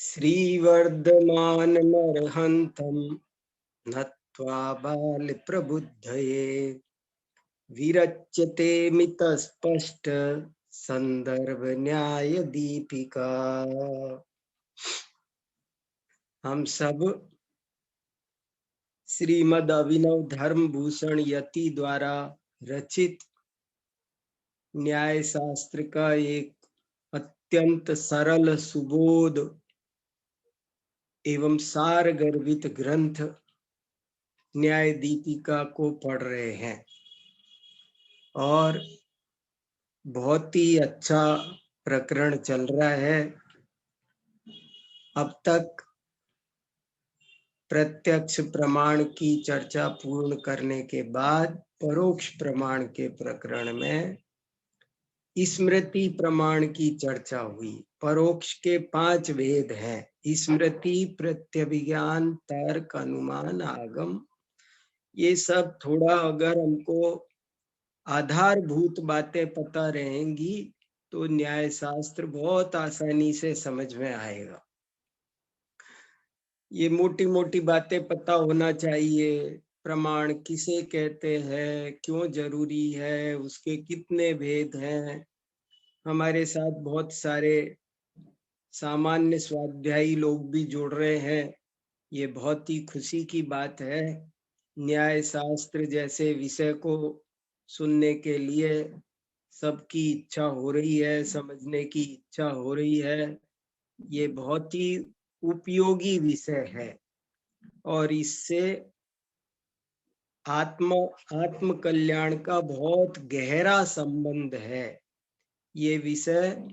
श्रीवर्धमानमर्हन्तं नत्वा बालप्रबुद्धये विरच्यते मितस्पष्ट संदर्भ न्याय दीपिका। हम सब श्रीमद् अभिनव धर्म भूषण यति द्वारा रचित न्याय शास्त्र का एक अत्यंत सरल सुबोध एवं सार गर्भित ग्रंथ न्याय दीपिका को पढ़ रहे हैं और बहुत ही अच्छा प्रकरण चल रहा है। अब तक प्रत्यक्ष प्रमाण की चर्चा पूर्ण करने के बाद परोक्ष प्रमाण के प्रकरण में स्मृति प्रमाण की चर्चा हुई। परोक्ष के 5 भेद हैं: स्मृति, प्रत्यभिज्ञान, तर्क, अनुमान, आगम। ये सब थोड़ा अगर हमको आधारभूत बातें पता रहेंगी तो न्याय शास्त्र बहुत आसानी से समझ में आएगा। ये मोटी मोटी बातें पता होना चाहिए। प्रमाण किसे कहते हैं, क्यों जरूरी है, उसके कितने भेद हैं। हमारे साथ बहुत सारे सामान्य स्वाध्यायी लोग भी जुड़ रहे हैं, ये बहुत ही खुशी की बात है। न्याय शास्त्र जैसे विषय को सुनने के लिए सबकी इच्छा हो रही है, समझने की इच्छा हो रही है। ये बहुत ही उपयोगी विषय है और इससे आत्म कल्याण का बहुत गहरा संबंध है। ये विषय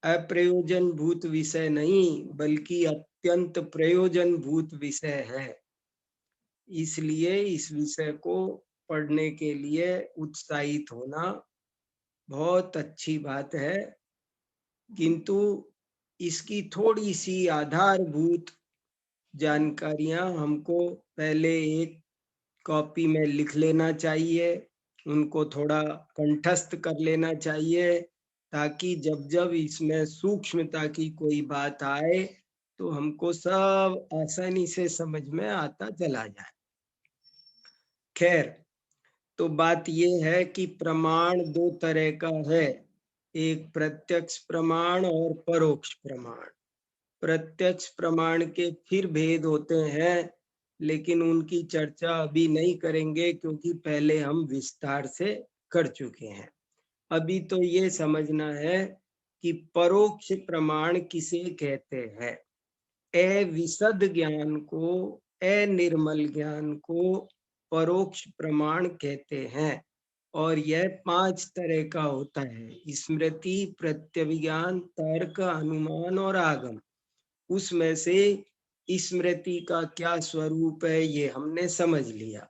अप्रयोजन भूत विषय नहीं बल्कि अत्यंत प्रयोजन भूत विषय है। इसलिए इस विषय को पढ़ने के लिए उत्साहित होना बहुत अच्छी बात है, किंतु इसकी थोड़ी सी आधारभूत जानकारियां हमको पहले एक कॉपी में लिख लेना चाहिए, उनको थोड़ा कंठस्थ कर लेना चाहिए, ताकि जब जब इसमें सूक्ष्मता की कोई बात आए तो हमको सब आसानी से समझ में आता चला जाए। खैर, तो बात ये है कि प्रमाण 2 तरह का है, एक प्रत्यक्ष प्रमाण और परोक्ष प्रमाण। प्रत्यक्ष प्रमाण के फिर भेद होते हैं, लेकिन उनकी चर्चा अभी नहीं करेंगे क्योंकि पहले हम विस्तार से कर चुके हैं। अभी तो ये समझना है कि परोक्ष प्रमाण किसे कहते हैं। अविशद ज्ञान को, अनिर्मल ज्ञान को परोक्ष प्रमाण कहते हैं और यह 5 तरह का होता है: स्मृति, प्रत्यभिज्ञान, तर्क, अनुमान और आगम। उसमें से स्मृति का क्या स्वरूप है ये हमने समझ लिया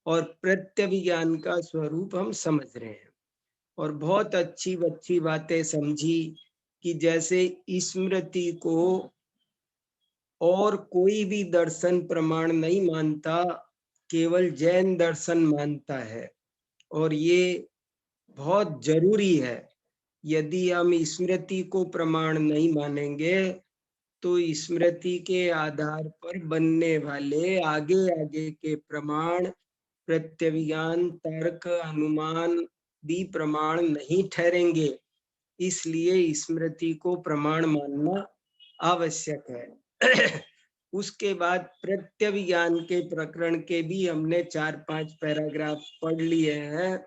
और प्रत्यभिज्ञान का स्वरूप हम समझ रहे हैं और बहुत अच्छी अच्छी बातें समझी कि जैसे स्मृति को और कोई भी दर्शन प्रमाण नहीं मानता, केवल जैन दर्शन मानता है और ये बहुत जरूरी है। यदि हम स्मृति को प्रमाण नहीं मानेंगे तो स्मृति के आधार पर बनने वाले आगे आगे के प्रमाण, प्रत्यभिज्ञान, तर्क, अनुमान भी प्रमाण नहीं ठहरेंगे। इसलिए स्मृति को प्रमाण मानना आवश्यक है। उसके बाद प्रत्यभिज्ञान के प्रकरण के भी हमने 4-5 पैराग्राफ पढ़ लिए हैं,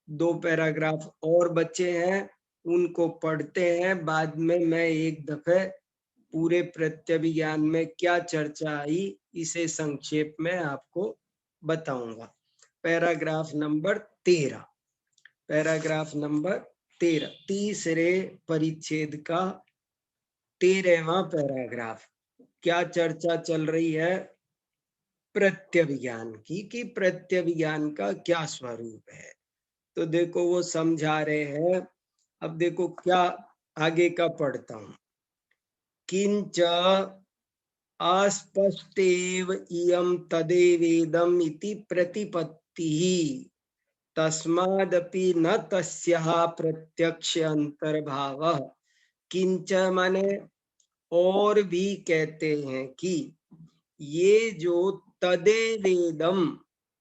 2 पैराग्राफ और बचे हैं, उनको पढ़ते हैं। बाद में मैं एक दफे पूरे प्रत्यभिज्ञान में क्या चर्चा आई इसे संक्षेप में आपको बताऊंगा। पैराग्राफ नंबर 13, पैराग्राफ नंबर 13, तीसरे परिच्छेद का 13वां पैराग्राफ। क्या चर्चा चल रही है? प्रत्यभिज्ञान की, कि प्रत्यभिज्ञान का क्या स्वरूप है। तो देखो वो समझा रहे हैं। अब देखो क्या आगे का पढ़ता हूं। किंच अस्पष्टेव इयं तदेवेदम् इति प्रतिपत्तिः तस्मादपि न तस्याः प्रत्यक्ष अंतर्भावः। किंच माने और भी कहते हैं कि ये जो तदेवेदम,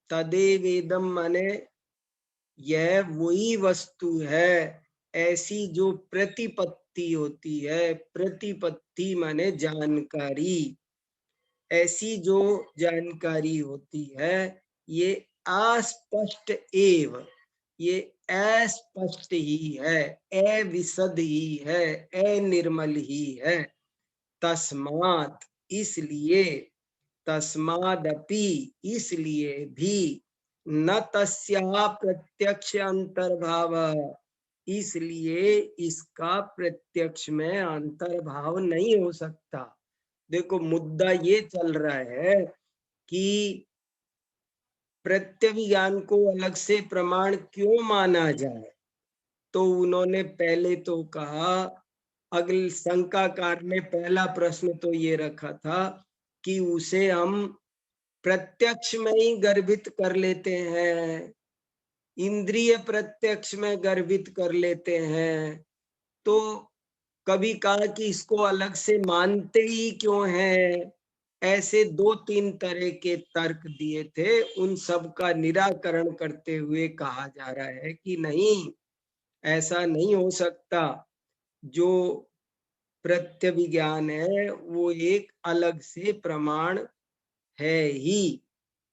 तदेवेदम माने यह वही वस्तु है, ऐसी जो प्रतिपत्ति होती है, प्रतिपत्ति माने जानकारी, ऐसी जो जानकारी होती है, ये अस्पष्ट एव, ये अस्पष्ट ही है, अविशद ही है, अनिर्मल ही है। तस्मात् इसलिए, तस्मादपि इसलिए भी, न तस्या प्रत्यक्ष अंतर्भाव, इसलिए इसका प्रत्यक्ष में अंतर्भाव नहीं हो सकता। देखो मुद्दा ये चल रहा है कि प्रत्यभिज्ञान को अलग से प्रमाण क्यों माना जाए। तो उन्होंने पहले तो कहा, अगले शंकाकार ने पहला प्रश्न तो ये रखा था कि उसे हम प्रत्यक्ष में ही गर्भित कर लेते हैं, इंद्रिय प्रत्यक्ष में गर्भित कर लेते हैं। तो कभी कहा कि इसको अलग से मानते ही क्यों हैं। ऐसे 2-3 तरह के तर्क दिए थे, उन सब का निराकरण करते हुए कहा जा रहा है कि नहीं, ऐसा नहीं हो सकता। जो प्रत्यभिज्ञान है वो एक अलग से प्रमाण है ही,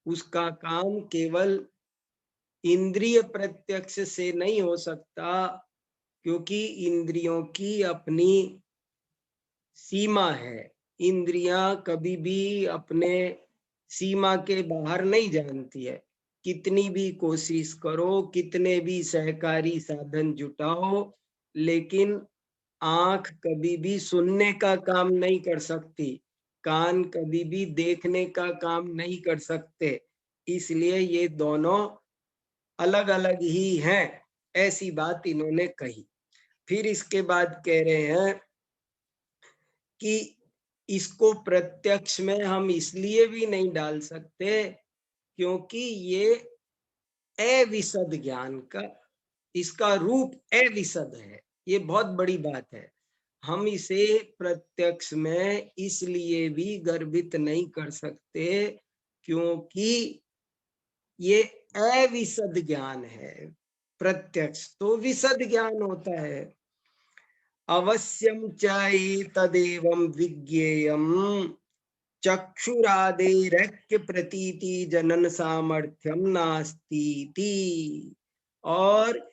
उसका काम केवल इंद्रिय प्रत्यक्ष से नहीं हो सकता, क्योंकि इंद्रियों की अपनी सीमा है। इंद्रियां कभी भी अपने सीमा के बाहर नहीं जानती है। कितनी भी कोशिश करो, कितने भी सहकारी साधन जुटाओ, लेकिन आंख कभी भी सुनने का काम नहीं कर सकती, कान कभी भी देखने का काम नहीं कर सकते। इसलिए ये दोनों अलग अलग ही हैं, ऐसी बात इन्होंने कही। फिर इसके बाद कह रहे हैं कि इसको प्रत्यक्ष में हम इसलिए भी नहीं डाल सकते क्योंकि ये अविशद ज्ञान का, इसका रूप अविशद है। ये बहुत बड़ी बात है। हम इसे प्रत्यक्ष में इसलिए भी गर्भित नहीं कर सकते क्योंकि ये अविशद ज्ञान है। प्रत्यक्ष तो विशद ज्ञान होता है। अवश्यम च तदेवं विज्ञेयम चक्षुरादेरक्य प्रतीति जनन सामर्थ्यम नास्तीति। और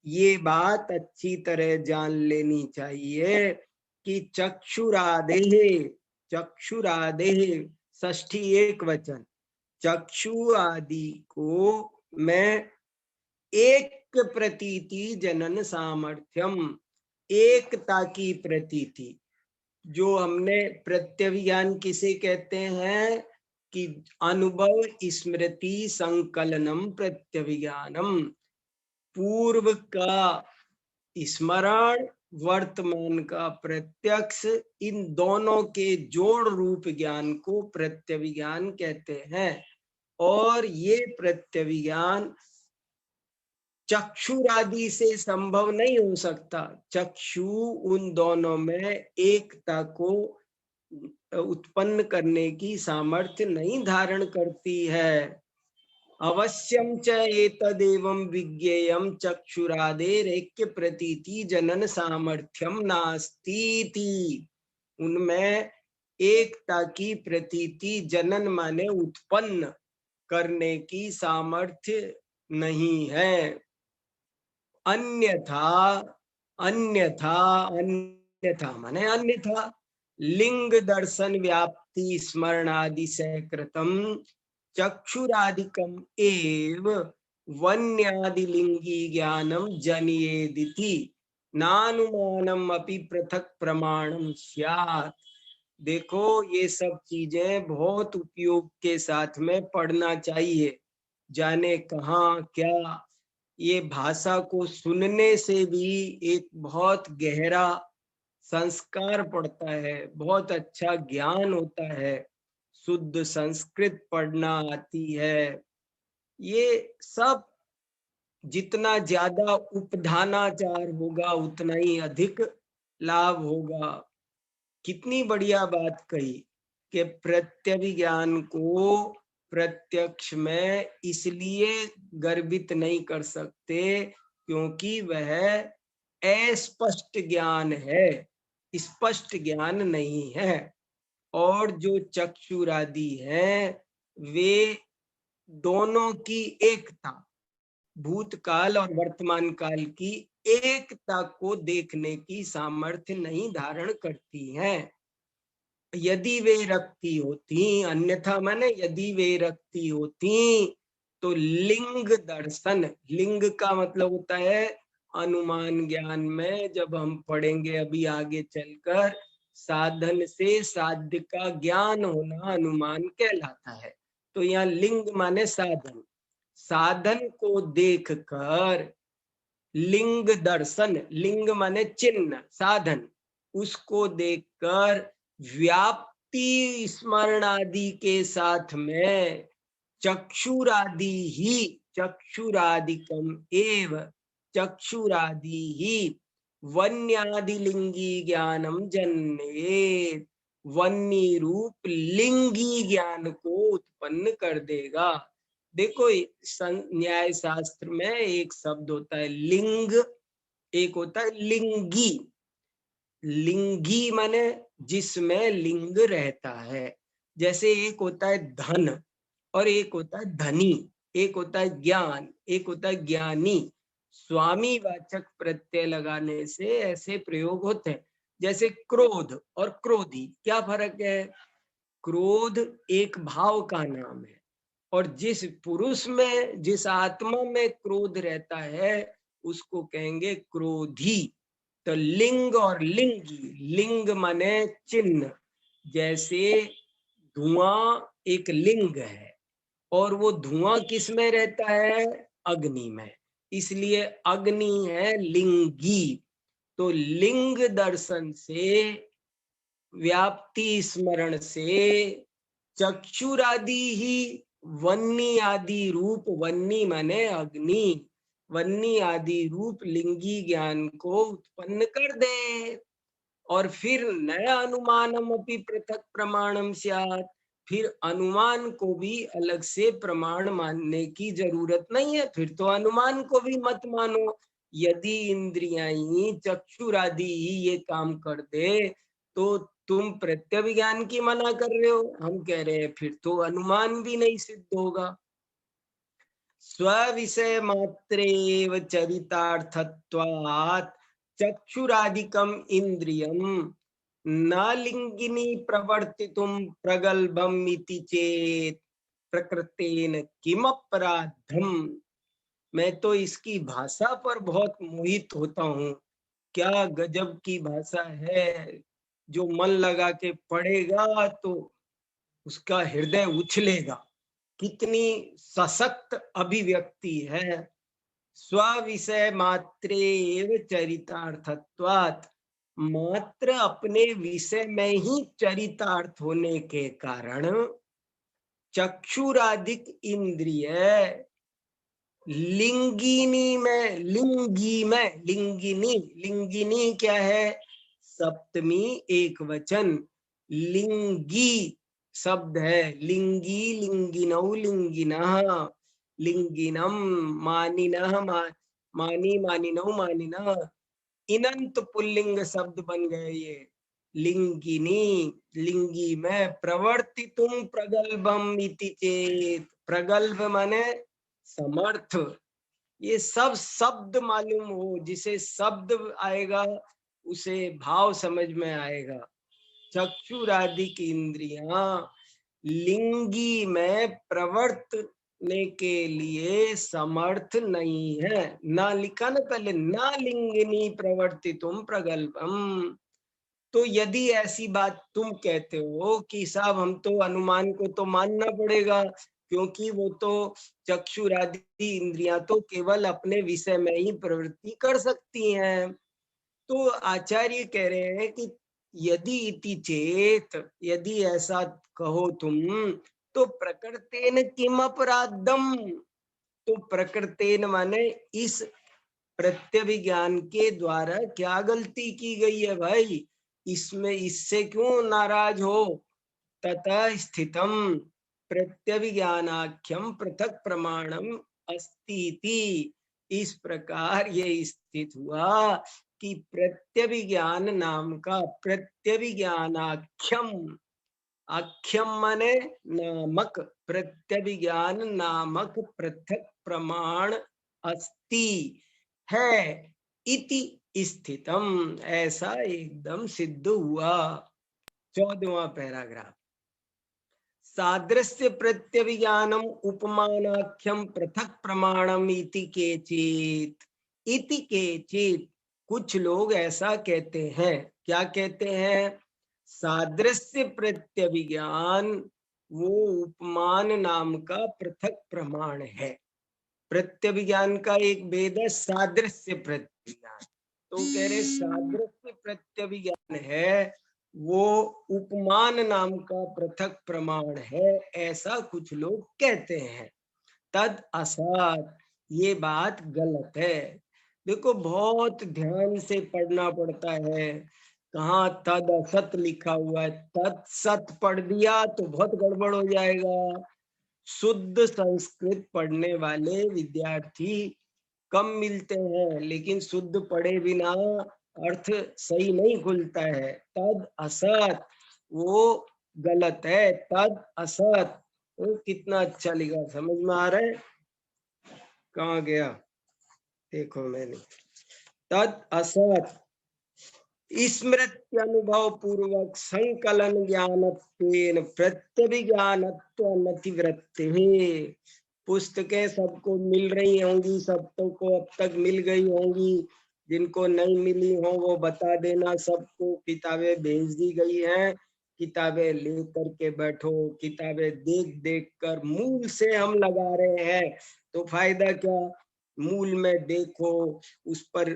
ये बात अच्छी तरह जान लेनी चाहिए कि चक्षुरादेह, चक्षुरादेह षष्ठी एक वचन, चक्षु आदि को मैं एक प्रतीति जनन सामर्थ्यम, एकता की प्रतीति, जो हमने प्रत्यभिज्ञान किसे कहते हैं कि अनुभव स्मृति संकलनम प्रत्यभिज्ञानम, पूर्व का स्मरण, वर्तमान का प्रत्यक्ष, इन दोनों के जोड़ रूप ज्ञान को प्रत्यभिज्ञान कहते हैं। और ये प्रत्यभिज्ञान चक्षुरादि से संभव नहीं हो सकता। चक्षु उन दोनों में एकता को उत्पन्न करने की सामर्थ्य नहीं धारण करती है। अवश्यम च एतदेवं विज्ञेयं चक्षुरादेरैक्य प्रतीति जनन सामर्थ्यम नास्तीति। उनमें एकता की प्रतीति, जनन माने उत्पन्न करने की सामर्थ्य नहीं है। अन्यथा, अन्यथा, अन्यथा माने अन्यथा लिंग दर्शन व्याप्ति स्मरणादि से कृतम चक्षुरादिकम एव वन्यादिलिंगी ज्ञानम जनयेदिति नानुमानम अपि पृथक प्रमाणम स्यात्। देखो ये सब चीजें बहुत उपयोग के साथ में पढ़ना चाहिए। जाने कहाँ क्या, ये भाषा को सुनने से भी एक बहुत गहरा संस्कार पड़ता है, बहुत अच्छा ज्ञान होता है, शुद्ध संस्कृत पढ़ना आती है। ये सब जितना ज्यादा उपधानाचार होगा उतना ही अधिक लाभ होगा। कितनी बढ़िया बात कही कि प्रत्यभिज्ञान को प्रत्यक्ष में इसलिए गर्भित नहीं कर सकते क्योंकि वह अस्पष्ट ज्ञान है, स्पष्ट ज्ञान नहीं है। और जो चक्षुरादि है वे दोनों की एकता, भूतकाल और वर्तमान काल की एकता को देखने की सामर्थ्य नहीं धारण करती हैं। यदि वे रखती होती, अन्यथा माने यदि वे रखती होती तो लिंग दर्शन, लिंग का मतलब होता है अनुमान ज्ञान में जब हम पढ़ेंगे अभी आगे चलकर, साधन से साध्य का ज्ञान होना अनुमान कहलाता है। तो यहाँ लिंग माने साधन, साधन को देखकर लिंग दर्शन, लिंग माने चिन्ह, साधन, उसको देखकर व्याप्ति स्मरण आदि के साथ में चक्षुरादि ही, चक्षुरादिकम एव चक्षुरादि ही वन्यादि लिंगी ज्ञानम जन्मेत, वन्य रूप लिंगी ज्ञान को उत्पन्न कर देगा। देखो न्याय शास्त्र में एक शब्द होता है लिंग, एक होता है लिंगी। लिंगी माने जिसमें लिंग रहता है, जैसे एक होता है धन और एक होता है धनी, एक होता है ज्ञान, एक होता है ज्ञानी। स्वामी वाचक प्रत्यय लगाने से ऐसे प्रयोग होते हैं। जैसे क्रोध और क्रोधी, क्या फर्क है? क्रोध एक भाव का नाम है और जिस पुरुष में, जिस आत्मा में क्रोध रहता है उसको कहेंगे क्रोधी। तो लिंग और लिंगी, लिंग माने चिन्ह, जैसे धुआं एक लिंग है और वो धुआं किस में रहता है? अग्नि में, इसलिए अग्नि है लिंगी। तो लिंग दर्शन से, व्याप्ति स्मरण से चक्षुरादि ही वन्नी आदि रूप, वन्नी माने अग्नि, वन्नी आदि रूप लिंगी ज्ञान को उत्पन्न कर दे। और फिर नया अनुमानम अपि पृथक प्रमाणम स्यात्, फिर अनुमान को भी अलग से प्रमाण मानने की जरूरत नहीं है, फिर तो अनुमान को भी मत मानो। यदि इंद्रियां ही, चक्षुरादि ही ये काम कर दे तो तुम प्रत्यभिज्ञान की मना कर रहे हो, हम कह रहे हैं फिर तो अनुमान भी नहीं सिद्ध होगा। स्विषय मात्रेव चरितार्थत्वात् चक्षुरादिकम इंद्रियम न लिंगिनी प्रवर्तितुम प्रगल्भम इति चेत प्रकृतेन किम अपराधम। मैं तो इसकी भाषा पर बहुत मोहित होता हूँ, क्या गजब की भाषा है। जो मन लगा के पढ़ेगा तो उसका हृदय उछलेगा, कितनी सशक्त अभिव्यक्ति है। स्विषय मात्रेव चरितार्थत्वात्, मात्र अपने विषय में ही चरितार्थ होने के कारण चक्षुरादिक इंद्रिय लिंगिनी में, लिंगी में, लिंगिनी, लिंगिनी क्या है? सप्तमी एक वचन, लिंगी शब्द है। लिंगी, लिंगिनौ, लिंगिनः, लिंगिनम, मानिनः, मानी, मानिनौ, मानिनः, इनंत पुल्लिंग शब्द बन गए ये। लिंगिनी, लिंगी में प्रवर्तितुम प्रगल्भम इति चेत, प्रगल्भ माने समर्थ। ये सब शब्द मालूम हो, जिसे शब्द आएगा उसे भाव समझ में आएगा। चक्षुरादि की इंद्रियां लिंगी में प्रवर्तने के लिए समर्थ नहीं है। ना लिखा ना पहले, ना लिंगिनी प्रवर्तितुम प्रगल्भम। तो यदि ऐसी बात तुम कहते हो कि साहब हम तो अनुमान को तो मानना पड़ेगा क्योंकि वो तो चक्षुरादि इंद्रियां तो केवल अपने विषय में ही प्रवृत्ति कर सकती हैं, तो आचार्य कह रहे हैं कि यदि इति चेत, यदि ऐसा कहो तुम, तो प्रकृतेन किम अपराधम। तो प्रकृतेन माने इस प्रत्यभिज्ञान के द्वारा क्या गलती की गई है भाई? इसमें इससे क्यों नाराज हो? ततः स्थितम प्रत्यभिज्ञानाख्यम पृथक प्रमाणम अस्तीति। इस प्रकार ये स्थित हुआ कि प्रत्यभिज्ञान नाम का, प्रत्यभिज्ञानाख्यम, आख्यम माने नामक, प्रत्यभिज्ञान नामक पृथक प्रमाण अस्ति है, इति स्थितम, ऐसा एकदम सिद्ध हुआ। 14वां पैराग्राफ। सादृश्य प्रत्यभिज्ञानम उपमानाख्यम पृथक प्रमाणम इति केचित। इति केचित, कुछ लोग ऐसा कहते हैं। क्या कहते हैं? सादृश्य प्रत्यभिज्ञान वो उपमान नाम का पृथक प्रमाण है। प्रत्यभिज्ञान का एक भेद है सादृश्य प्रत्यभिज्ञान। तो कह रहे सादृश्य प्रत्यभिज्ञान है वो उपमान नाम का पृथक प्रमाण है, ऐसा कुछ लोग कहते हैं। तद असत, ये बात गलत है। देखो बहुत ध्यान से पढ़ना पड़ता है। कहाँ तद असत लिखा हुआ है, तद सत पढ़ दिया तो बहुत गड़बड़ हो जाएगा। शुद्ध संस्कृत पढ़ने वाले विद्यार्थी कम मिलते हैं, लेकिन शुद्ध पढ़े बिना अर्थ सही नहीं खुलता है। तद असत वो गलत है। तद असत वो कितना अच्छा लिखा, समझ में आ रहा है? कहाँ गया देखो मैंने। तद असत स्मृत्यनुभव पूर्वक संकलन ज्ञानत्वेन प्रत्यभिज्ञानत्वनतिवृत्तिः। पुस्तकें सबको मिल रही होंगी, सबको अब तक मिल गई होंगी। जिनको नहीं मिली हो वो बता देना। सबको किताबें भेज दी गई हैं, किताबें ले करके बैठो। किताबें देख देख कर मूल से हम लगा रहे हैं तो फायदा क्या? मूल में देखो, उस पर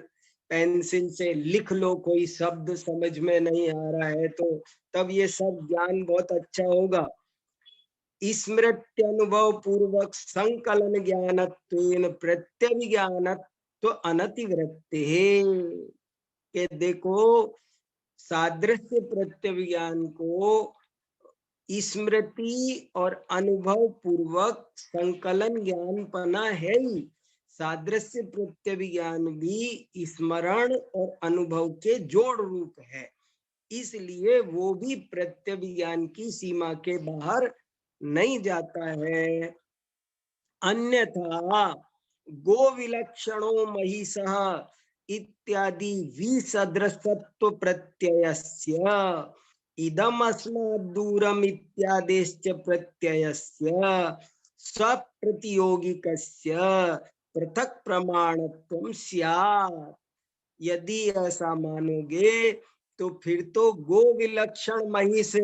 पेंसिल से लिख लो। कोई शब्द समझ में नहीं आ रहा है तो तब ये सब ज्ञान बहुत अच्छा होगा। स्मृत्यनुभव पूर्वक संकलन ज्ञानत्वेन प्रत्यभिज्ञानत्व अनतिवृत्ति है। कि देखो सादृश्य प्रत्यभिज्ञान को स्मृति और अनुभव पूर्वक संकलन ज्ञान पना है ही। सादृश्य प्रत्यभिज्ञान भी स्मरण और अनुभव के जोड़ रूप है, इसलिए वो भी प्रत्यभिज्ञान की सीमा के बाहर नहीं जाता है। अन्यथा गो विलक्षणो महिषः इत्यादि विसदृशत्व प्रत्ययस्य इदम अस्मात् दूरम इत्यादेश्च प्रत्ययस्य स्वप्रतियोगिकस्य पृथक प्रमाणत्वं स्यात्। यदि ऐसा मानोगे तो फिर तो गो विलक्षण महिष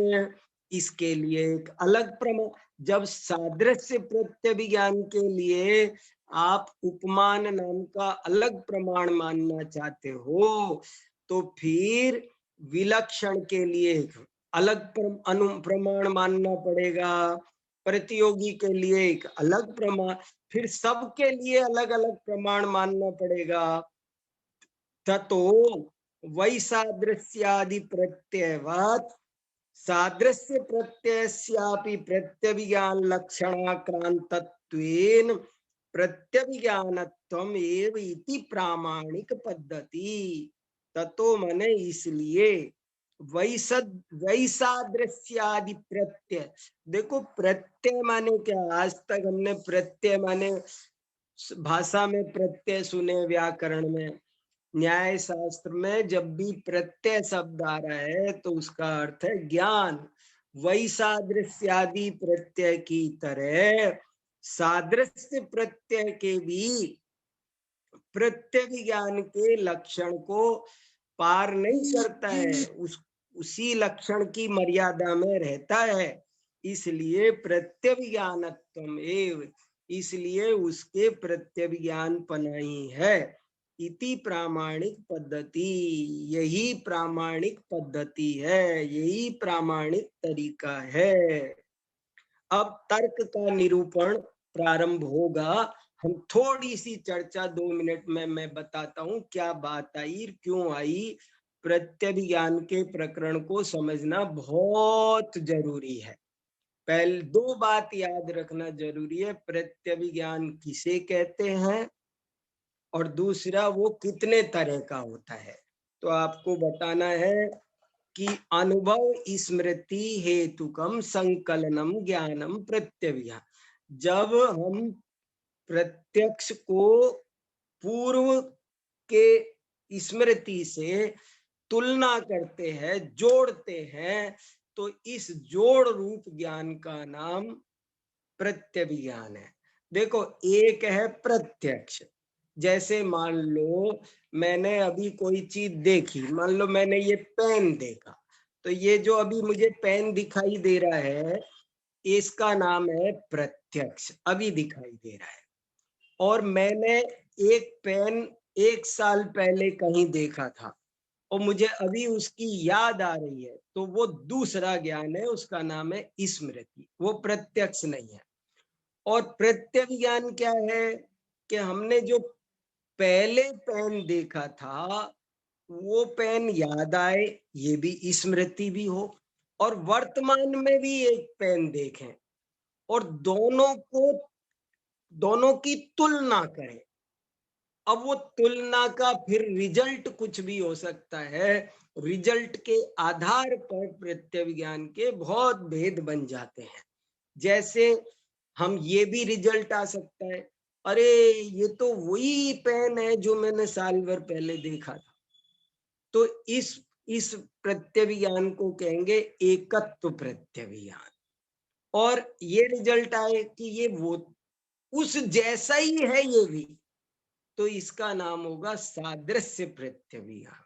इसके लिए एक अलग प्रमाण। जब सादृश्य प्रत्यभिज्ञान के लिए आप उपमान नाम का अलग प्रमाण मानना चाहते हो तो फिर विलक्षण के लिए अलग प्रमाण मानना पड़ेगा, प्रतियोगी के लिए एक अलग प्रमाण, फिर सबके लिए अलग अलग प्रमाण मानना पड़ेगा। ततो वैसादृश्यादि प्रत्ययवत् सादृश्य प्रत्ययस्यापि प्रत्यभिज्ञान लक्षणाक्रांतत्वेन प्रत्यभिज्ञानत्वम् एव इति प्रामाणिक पद्धति। ततो मने इसलिए वैसादृश्यादि प्रत्यय। देखो प्रत्यय माने क्या? आज तक हमने प्रत्यय माने भाषा में प्रत्यय सुने, व्याकरण में, न्याय शास्त्र में जब भी प्रत्यय शब्द आ रहा है तो उसका अर्थ है ज्ञान। वैसादृश्यादि प्रत्यय की तरह सादृश्य प्रत्यय के भी प्रत्यभिज्ञान के लक्षण को पार नहीं करता है, उसी लक्षण की मर्यादा में रहता है, इसलिए प्रत्यभिज्ञानत्वम् एव, इसलिए उसके प्रत्यभिज्ञान पनाई है। इति प्रामाणिक पद्धति, यही प्रामाणिक पद्धति है, यही प्रामाणिक तरीका है। अब तर्क का निरूपण प्रारंभ होगा। हम थोड़ी सी चर्चा 2 मिनट में मैं बताता हूं क्या बात आई, क्यों आई। प्रत्यभिज्ञान के प्रकरण को समझना बहुत जरूरी है। पहले दो बात याद रखना जरूरी है, प्रत्यभिज्ञान किसे कहते हैं और दूसरा वो कितने तरह का होता है। तो आपको बताना है कि अनुभव स्मृति हेतुकम संकलनम ज्ञानम प्रत्यभिज्ञान। जब हम प्रत्यक्ष को पूर्व के स्मृति से तुलना करते हैं, जोड़ते हैं, तो इस जोड़ रूप ज्ञान का नाम प्रत्यभिज्ञान है। देखो, एक है प्रत्यक्ष, जैसे मान लो मैंने अभी कोई चीज देखी, मान लो मैंने ये पेन देखा, तो ये जो अभी मुझे पेन दिखाई दे रहा है इसका नाम है प्रत्यक्ष, अभी दिखाई दे रहा है। और मैंने एक पेन 1 साल पहले कहीं देखा था और मुझे अभी उसकी याद आ रही है, तो वो दूसरा ज्ञान है, उसका नाम है स्मृति, वो प्रत्यक्ष नहीं है। और प्रत्यभिज्ञान क्या है कि हमने जो पहले पेन देखा था वो पेन याद आए, ये भी स्मृति भी हो, और वर्तमान में भी एक पेन देखें और दोनों की तुलना करें। अब वो तुलना का फिर रिजल्ट कुछ भी हो सकता है, रिजल्ट के आधार पर प्रत्यभिज्ञान के बहुत भेद बन जाते हैं। जैसे हम ये भी रिजल्ट आ सकता है, अरे ये तो वही पेन है जो मैंने साल भर पहले देखा था। तो इस प्रत्यभिज्ञान को कहेंगे एकत्व प्रत्यभिज्ञान। और ये रिजल्ट आए कि ये वो उस जैसा ही है ये भी, तो इसका नाम होगा सादृश्य प्रत्यभिज्ञान।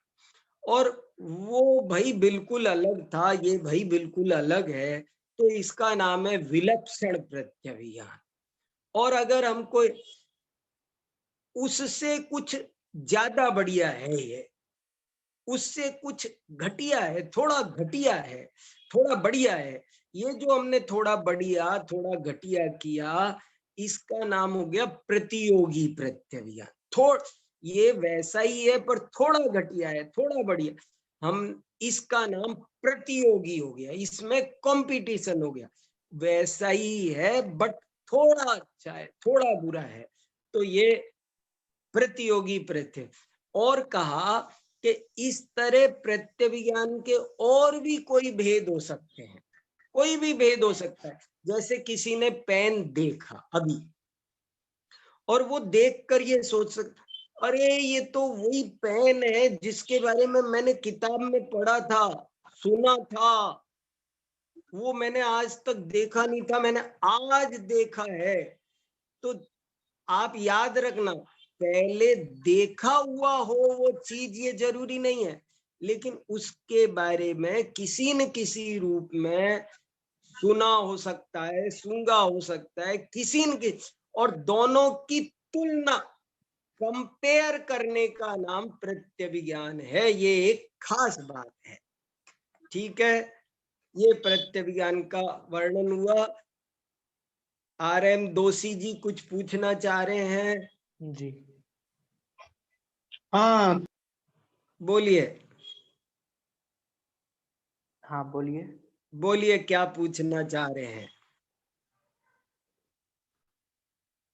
और वो भाई बिल्कुल अलग था, ये भाई बिल्कुल अलग है, तो इसका नाम है विलक्षण प्रत्यभिज्ञान। और अगर हमको उससे कुछ ज्यादा बढ़िया है, ये उससे कुछ घटिया है, थोड़ा घटिया है, थोड़ा बढ़िया है, ये जो हमने थोड़ा बढ़िया थोड़ा घटिया किया, इसका नाम हो गया प्रतियोगी प्रत्यभिज्ञान। ये वैसा ही है पर थोड़ा घटिया है, थोड़ा बढ़िया, हम इसका नाम प्रतियोगी हो गया, इसमें कंपटीशन हो गया। वैसा ही है बट थोड़ा अच्छा है, थोड़ा बुरा है, तो ये प्रतियोगी प्रत्यय। और कहा कि इस तरह प्रत्यभिज्ञान के और भी कोई भेद हो सकते हैं, कोई भी भेद हो सकता है। जैसे किसी ने पेन देखा अभी और वो देखकर ये सोच सकता, अरे ये तो वही पेन है जिसके बारे में मैंने किताब में पढ़ा था, सुना था, वो मैंने आज तक देखा नहीं था, मैंने आज देखा है। तो आप याद रखना, पहले देखा हुआ हो वो चीज ये जरूरी नहीं है, लेकिन उसके बारे में किसी न किसी रूप में सुना हो सकता है, सूंघा हो सकता है, किसी न किसी, और दोनों की तुलना, कंपेयर करने का नाम प्रत्यभिज्ञान है। ये एक खास बात है। ठीक है, ये प्रत्यभिज्ञान का वर्णन हुआ। RM दोषी जी कुछ पूछना चाह रहे हैं? जी हाँ बोलिए। हाँ बोलिए। बोलिए, क्या पूछना चाह रहे हैं?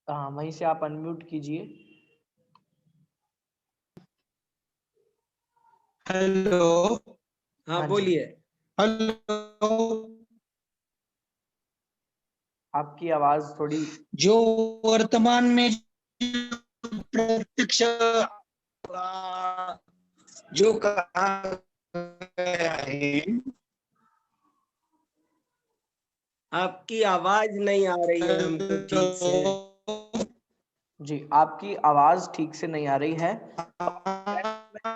हाँ, वहीं से आप अनम्यूट कीजिए। हेलो। हाँ हाँ जी, बोलिए। हेलो। आपकी आवाज थोड़ी जो वर्तमान में प्रत्यक्ष जो कहा गया है, आपकी आवाज नहीं आ रही है हमको ठीक से। जी, आपकी आवाज ठीक से नहीं आ रही है।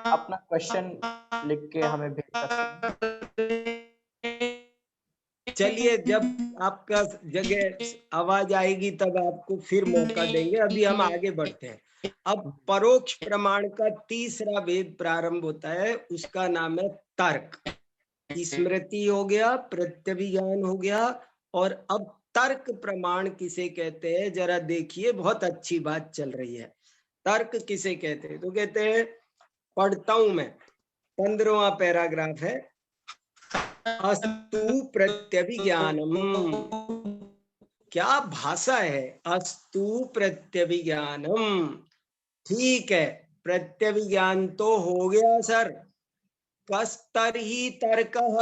अपना क्वेश्चन लिख के हमें भेज सकते हैं। चलिए, जब आपका जगह आवाज आएगी तब आपको फिर मौका देंगे, अभी हम आगे बढ़ते हैं। अब परोक्ष प्रमाण का तीसरा भेद प्रारंभ होता है, उसका नाम है तर्क। स्मृति हो गया, प्रत्यभिज्ञान हो गया, और अब तर्क प्रमाण किसे कहते हैं जरा देखिए, बहुत अच्छी बात चल रही है। तर्क किसे कहते हैं? तो कहते हैं पढ़ता हूं मैं, 15वां पैराग्राफ है। अस्तु प्रत्यभिज्ञानम, क्या भाषा है, अस्तु प्रत्यभिज्ञानम। ठीक है, प्रत्यभिज्ञान तो हो गया सर, कस्तर्हि तर्कः।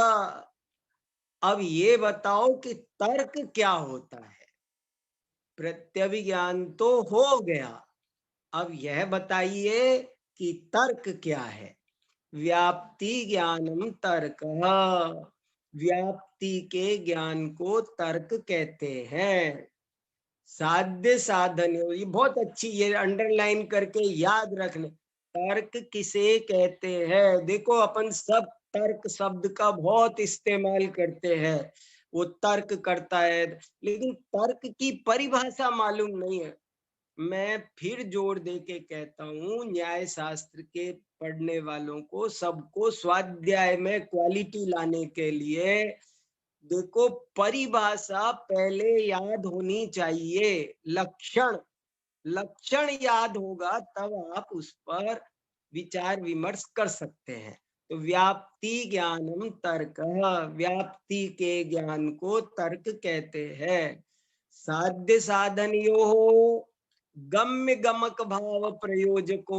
अब ये बताओ कि तर्क क्या होता है। प्रत्यभिज्ञान तो हो गया, अब यह बताइए कि तर्क क्या है। व्याप्ति ज्ञानम तर्कः, व्याप्ति के ज्ञान को तर्क कहते हैं। साध्य साधन, ये बहुत अच्छी, ये अंडरलाइन करके याद रखने, तर्क किसे कहते हैं। देखो अपन सब तर्क शब्द का बहुत इस्तेमाल करते हैं, वो तर्क करता है, लेकिन तर्क की परिभाषा मालूम नहीं है। मैं फिर जोर दे के कहता हूँ, न्याय शास्त्र के पढ़ने वालों को सबको स्वाध्याय में क्वालिटी लाने के लिए देखो परिभाषा पहले याद होनी चाहिए। लक्षण, लक्षण याद होगा तब आप उस पर विचार विमर्श कर सकते हैं। तो व्याप्ति ज्ञानम तर्क, व्याप्ति के ज्ञान को तर्क कहते हैं। साध्य साधनयोः गम्य गमक भाव प्रयोजको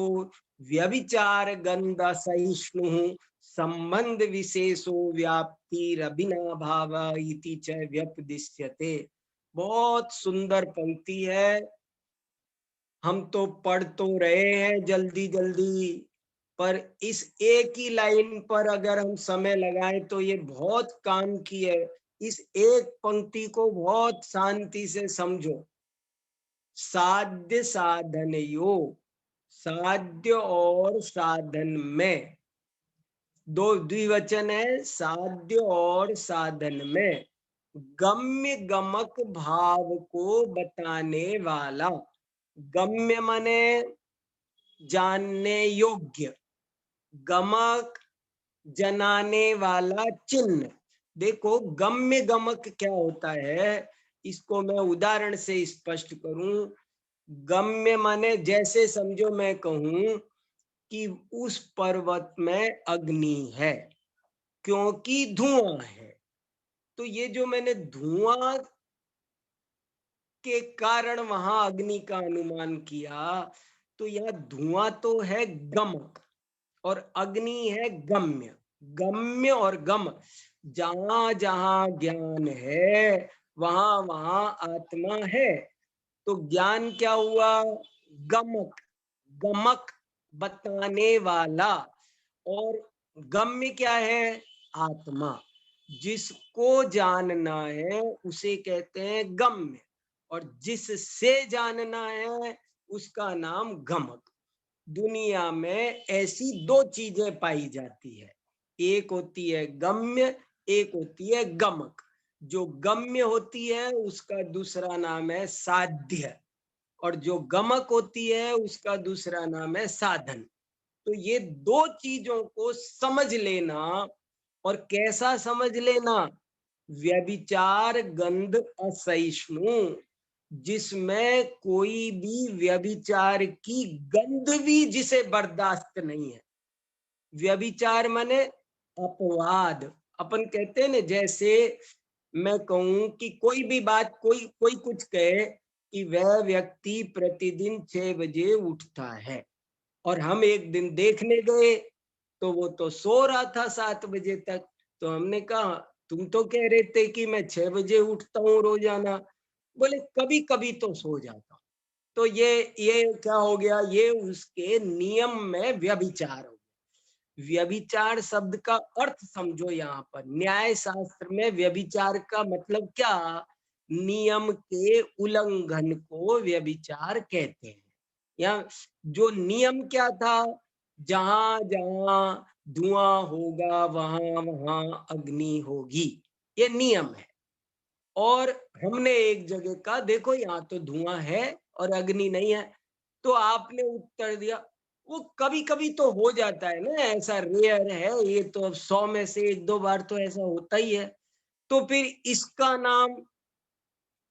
व्यभिचार गंध सहिष्णु संबंध विशेषो व्याप्तिरभिना भाव इति च व्यपदिश्यते। बहुत सुंदर पंक्ति है, हम तो पढ़ तो रहे हैं जल्दी जल्दी, पर इस एक ही लाइन पर अगर हम समय लगाएं तो ये बहुत काम की है। इस एक पंक्ति को बहुत शांति से समझो। साध्य साधन यो, साध्य और साधन में दो द्विवचन है, साध्य और साधन में गम्य गमक भाव को बताने वाला, गम्य माने जानने योग्य, गमक जनाने वाला चिन्ह। देखो गम्य गमक क्या होता है, इसको मैं उदाहरण से स्पष्ट करूं। गम्य माने जैसे समझो मैं कहूं कि उस पर्वत में अग्नि है क्योंकि धुआं है, तो ये जो मैंने धुआं के कारण वहां अग्नि का अनुमान किया, तो यह धुआं तो है गमक और अग्नि है गम्य। गम्य और गम, जहां जहां ज्ञान है वहां वहां आत्मा है। तो ज्ञान क्या हुआ, गमक, गमक बताने वाला, और गम्य क्या है, आत्मा। जिसको जानना है उसे कहते हैं गम्य, और जिससे जानना है उसका नाम गमक। दुनिया में ऐसी दो चीजें पाई जाती है, एक होती है गम्य, एक होती है गमक। जो गम्य होती है उसका दूसरा नाम है साध्य, और जो गमक होती है उसका दूसरा नाम है साधन। तो ये दो चीजों को समझ लेना, और कैसा समझ लेना, व्यभिचार गंध असहिष्णु, जिसमें कोई भी व्यभिचार की गंध भी जिसे बर्दाश्त नहीं है। व्यभिचार माने अपवाद। अपन कहते हैं ना, जैसे मैं कहूं कि कोई भी बात, कोई कोई कुछ कहे कि वह व्यक्ति प्रतिदिन 6 बजे उठता है, और हम एक दिन देखने गए तो वो तो सो रहा था 7 बजे तक। तो हमने कहा तुम तो कह रहे थे कि मैं 6 बजे उठता हूँ रोजाना। बोले कभी कभी तो सो जाता हूँ। तो ये क्या हो गया, ये उसके नियम में व्यभिचार हो गया। व्यभिचार शब्द का अर्थ समझो, यहाँ पर न्याय शास्त्र में व्यभिचार का मतलब क्या, नियम के उल्लंघन को व्यभिचार कहते हैं। यहाँ जो नियम क्या था, जहां जहां धुआं होगा वहां वहां अग्नि होगी, ये नियम है। और हमने एक जगह का देखो यहाँ तो धुआं है और अग्नि नहीं है, तो आपने उत्तर दिया वो कभी कभी तो हो जाता है ना, ऐसा रेयर है, ये तो 100 में से 1-2 बार तो ऐसा होता ही है। तो फिर इसका नाम,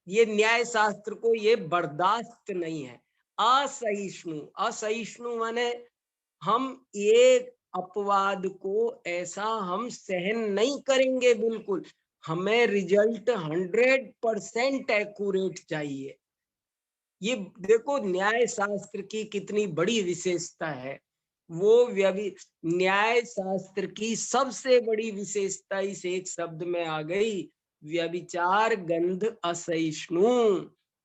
ये न्याय शास्त्र को ये बर्दाश्त नहीं है। असहिष्णु, असहिष्णु माने हम एक अपवाद को ऐसा हम सहन नहीं करेंगे। बिल्कुल हमें रिजल्ट 100% एक्यूरेट चाहिए। ये देखो न्याय शास्त्र की कितनी बड़ी विशेषता है। वो न्याय शास्त्र की सबसे बड़ी विशेषता इस एक शब्द में आ गई, व्यभिचार गंध असहिष्णु।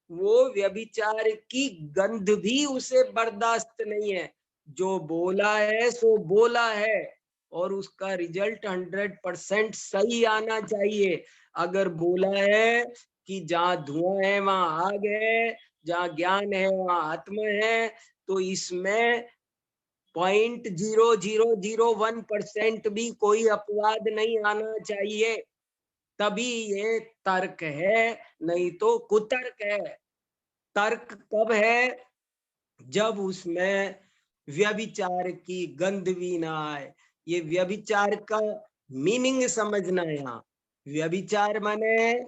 वो व्यभिचार की गंध भी उसे बर्दाश्त नहीं है। जो बोला है सो बोला है और उसका रिजल्ट 100% सही आना चाहिए। अगर बोला है कि जहाँ धुआं है वहां आग है, जहाँ ज्ञान है वहां आत्मा है, तो इसमें 0.0001% भी कोई अपवाद नहीं आना चाहिए। तभी ये तर्क है, नहीं तो कुतर्क है। तर्क कब है? जब उसमें व्यभिचार की गंध भी ना आए। ये व्यभिचार का मीनिंग समझना है। यहाँ व्यभिचार माने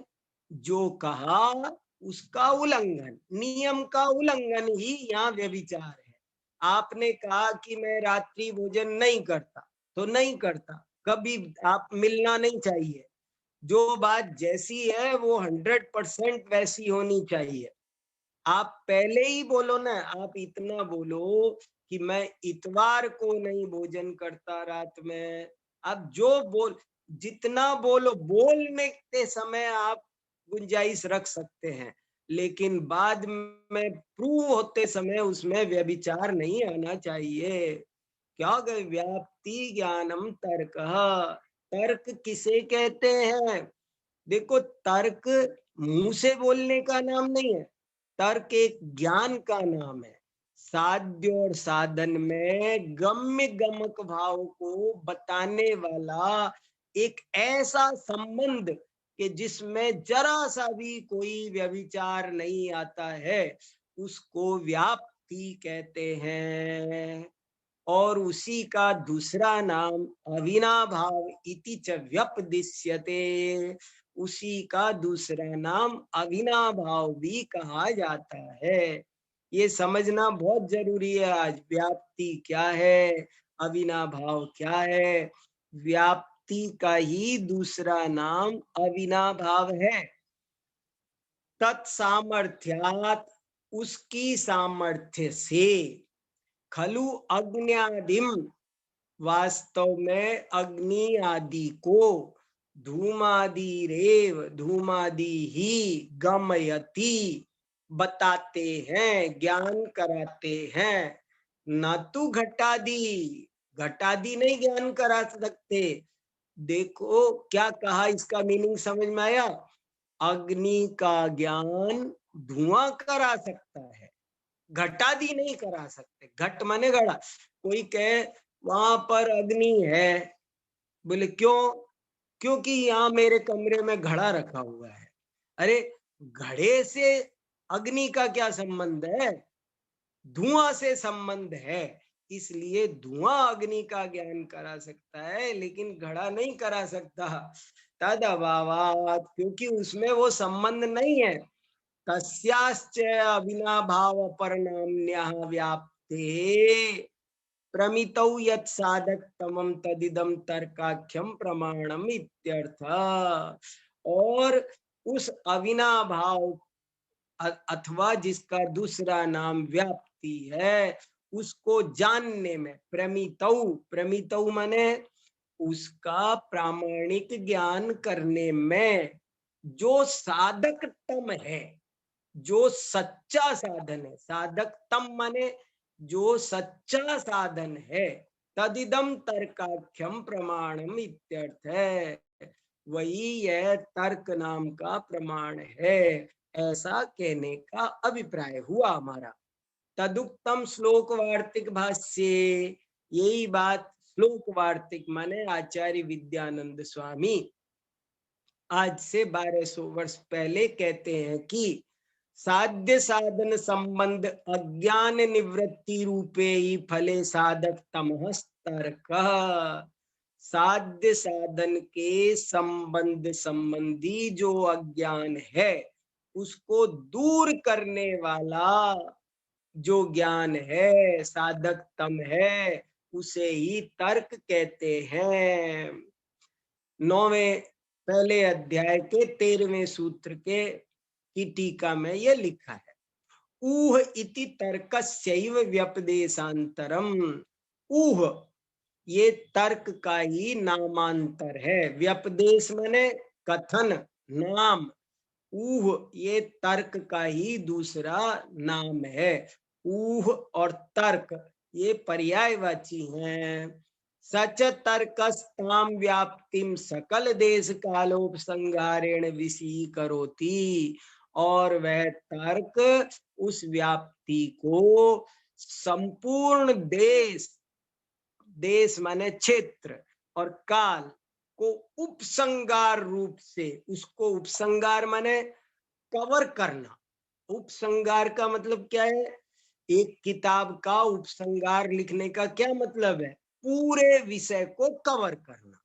जो कहा उसका उल्लंघन, नियम का उल्लंघन ही यहाँ व्यभिचार है। आपने कहा कि मैं रात्रि भोजन नहीं करता, तो नहीं करता, कभी आप मिलना नहीं चाहिए। जो बात जैसी है वो 100% वैसी होनी चाहिए। आप पहले ही बोलो ना, आप इतना बोलो कि मैं इतवार को नहीं भोजन करता रात में। आप जितना बोलो, बोलने के समय आप गुंजाइश रख सकते हैं, लेकिन बाद में प्रूव होते समय उसमें व्यभिचार नहीं आना चाहिए। क्या गए? व्याप्ति ज्ञानम तर्क। तर्क किसे कहते हैं? देखो तर्क मुंह से बोलने का नाम नहीं है, तर्क एक ज्ञान का नाम है। साध्य और साधन में गम्य गमक भाव को बताने वाला एक ऐसा संबंध कि जिसमें जरा सा भी कोई व्यभिचार नहीं आता है, उसको व्याप्ति कहते हैं। और उसी का दूसरा नाम अविनाभाव इति च व्यपदिश्यते। उसी का दूसरा नाम अविनाभाव भी कहा जाता है। ये समझना बहुत जरूरी है आज। व्याप्ति क्या है, अविनाभाव क्या है? व्याप्ति का ही दूसरा नाम अविनाभाव है। तत्सामर्थ्यात, उसकी सामर्थ्य से, खलु अग्न्यादिम, वास्तव में अग्नि आदि को, धूमादि रेव, धूमादि ही, गमयति, बताते हैं, ज्ञान कराते हैं। न तो घटादि, घटादि नहीं ज्ञान करा सकते। देखो क्या कहा, इसका मीनिंग समझ में आया? अग्नि का ज्ञान धुआं करा सकता है, घटादि नहीं करा सकते। घट माने घड़ा। कोई कहे वहां पर अग्नि है, बोले क्यों? क्योंकि यहाँ मेरे कमरे में घड़ा रखा हुआ है। अरे घड़े से अग्नि का क्या संबंध है? धुआं से संबंध है। इसलिए धुआं अग्नि का ज्ञान करा सकता है, लेकिन घड़ा नहीं करा सकता। तद अभावात, क्योंकि उसमें वो संबंध नहीं है। तस्याश्च अविनाभाव परिणाम्यः व्याप्ते प्रमितौ यत् साधक तमं तदिदं तर्काख्यम प्रमाणम इत्यर्थ। और उस अविनाभाव अथवा जिसका दूसरा नाम व्याप्ति है, उसको जानने में, प्रमितौ, प्रमितौ माने उसका प्रामाणिक ज्ञान करने में जो साधकतम है, जो सच्चा साधन है, साधकतम माने जो सच्चा साधन है, तदिदम तर्काख्यम प्रमाणम इत्यर्थ है। वही यह तर्क नाम का प्रमाण है, ऐसा कहने का अभिप्राय हुआ हमारा। तदुक्तम श्लोक वार्तिक भाष्य, यही बात श्लोक वार्तिक माने आचार्य विद्यानंद स्वामी आज से 1200 वर्ष पहले कहते हैं कि साध्य साधन संबंध अज्ञान निवृत्ति रूपे ही फले साधक तमः तर्क। साध्य साधन के संबंध संबंधी जो अज्ञान है, उसको दूर करने वाला जो ज्ञान है, साधक तम है, उसे ही तर्क कहते हैं। 9वें पहले अध्याय के 13वें सूत्र के की टीका में यह लिखा है, ऊह इति तर्कस्यैव व्यपदेशांतरम। ऊह ये तर्क का ही नामांतर है। व्यपदेश माने कथन, नाम। ऊह ये तर्क का ही दूसरा नाम है। ऊह और तर्क ये पर्यायवाची हैं। सच तर्कस्ताम व्याप्तिम सकल देश कालोपसंहारेण विशीकरोति। और वह तर्क उस व्याप्ति को संपूर्ण देश, देश माने क्षेत्र, और काल को उपसंगार रूप से, उसको उपसंगार माने कवर करना। उपसंगार का मतलब क्या है? एक किताब का उपसंगार लिखने का क्या मतलब है? पूरे विषय को कवर करना।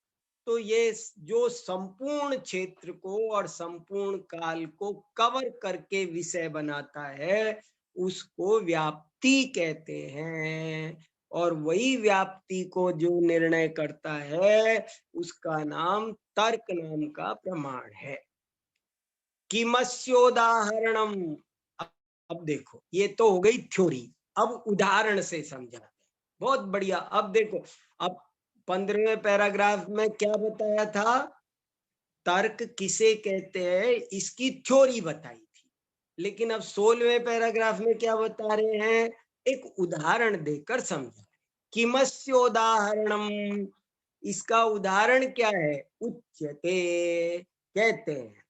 तो ये जो संपूर्ण क्षेत्र को और संपूर्ण काल को कवर करके विषय बनाता है, उसको व्याप्ति कहते हैं। और वही व्याप्ति को जो निर्णय करता है, उसका नाम तर्क नाम का प्रमाण है। किमस्योदाहरणम। अब देखो, ये तो हो गई थ्योरी। अब उदाहरण से समझाते हैं। बहुत बढ़िया। अब देखो, अब 15वें पैराग्राफ में क्या बताया था? तर्क किसे कहते हैं इसकी थ्योरी बताई थी। लेकिन अब 16वें पैराग्राफ में क्या बता रहे हैं? एक उदाहरण देकर समझा। किमस्योदाहरणम, इसका उदाहरण क्या है? उच्यते, कहते हैं,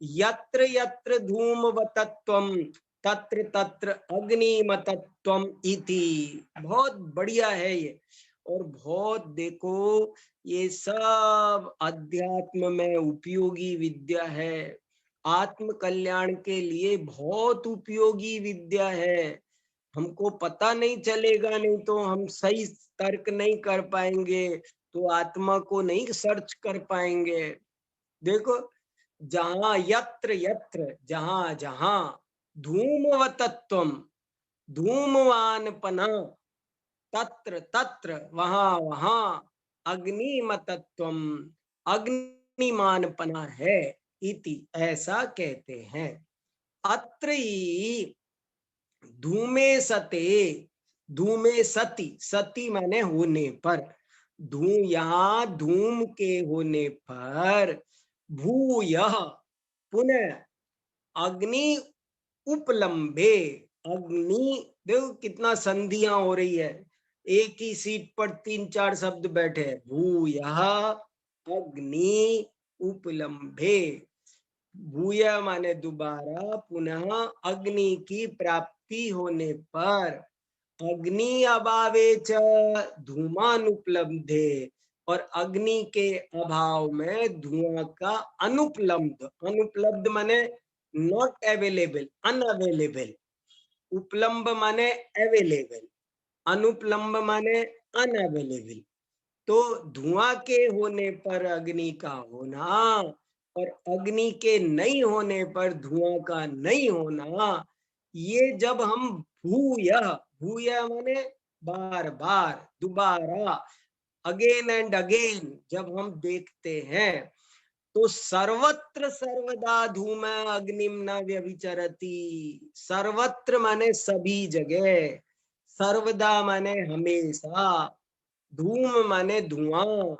यत्र यत्र धूमवतत्वम तत्र तत्र अग्निमतत्वम इति। बहुत बढ़िया है ये। और बहुत देखो, ये सब अध्यात्म में उपयोगी विद्या है। आत्म कल्याण के लिए बहुत उपयोगी विद्या है। हमको पता नहीं चलेगा, नहीं तो हम सही तर्क नहीं कर पाएंगे, तो आत्मा को नहीं सर्च कर पाएंगे। देखो, जहां यत्र यत्र, जहां जहां धूमवतत्वम, धूमवानपना, तत्र तत्र, वहां वहां अग्निमतत्वम, अग्निमानपना है, इति, ऐसा कहते हैं। अत्र धूमे सते, धूमे सती, सती माने होने पर, यहाँ धूम के होने पर, भूयः पुनः अग्नि उपलम्बे, अग्नि, देखो कितना संधियां हो रही है। एक ही सीट पर 3-4 शब्द बैठे हैं। भूयः अग्नि उपलम्बे, भूय माने दोबारा, पुनः अग्नि की प्राप्ति होने पर, अग्नि अभावे च धूमानुपलब्धे, और अग्नि के अभाव में धुआं का अनुपलब्ध, अनुपलब्ध माने नॉट अवेलेबल, अनअवेलेबल। उपलम्ब माने अवेलेबल, अनुपलम्ब माने अनअवेलेबल। तो धुआं के होने पर अग्नि का होना, और अग्नि के नहीं होने पर धुआं का नहीं होना, ये जब हम भूयः, भूयः माने बार बार, दोबारा, अगेन एंड अगेन जब हम देखते हैं, तो सर्वत्र सर्वदा धूम अग्निम न व्यभिचरति। सर्वत्र माने सभी जगह, सर्वदा माने हमेशा, धूम माने धुआं,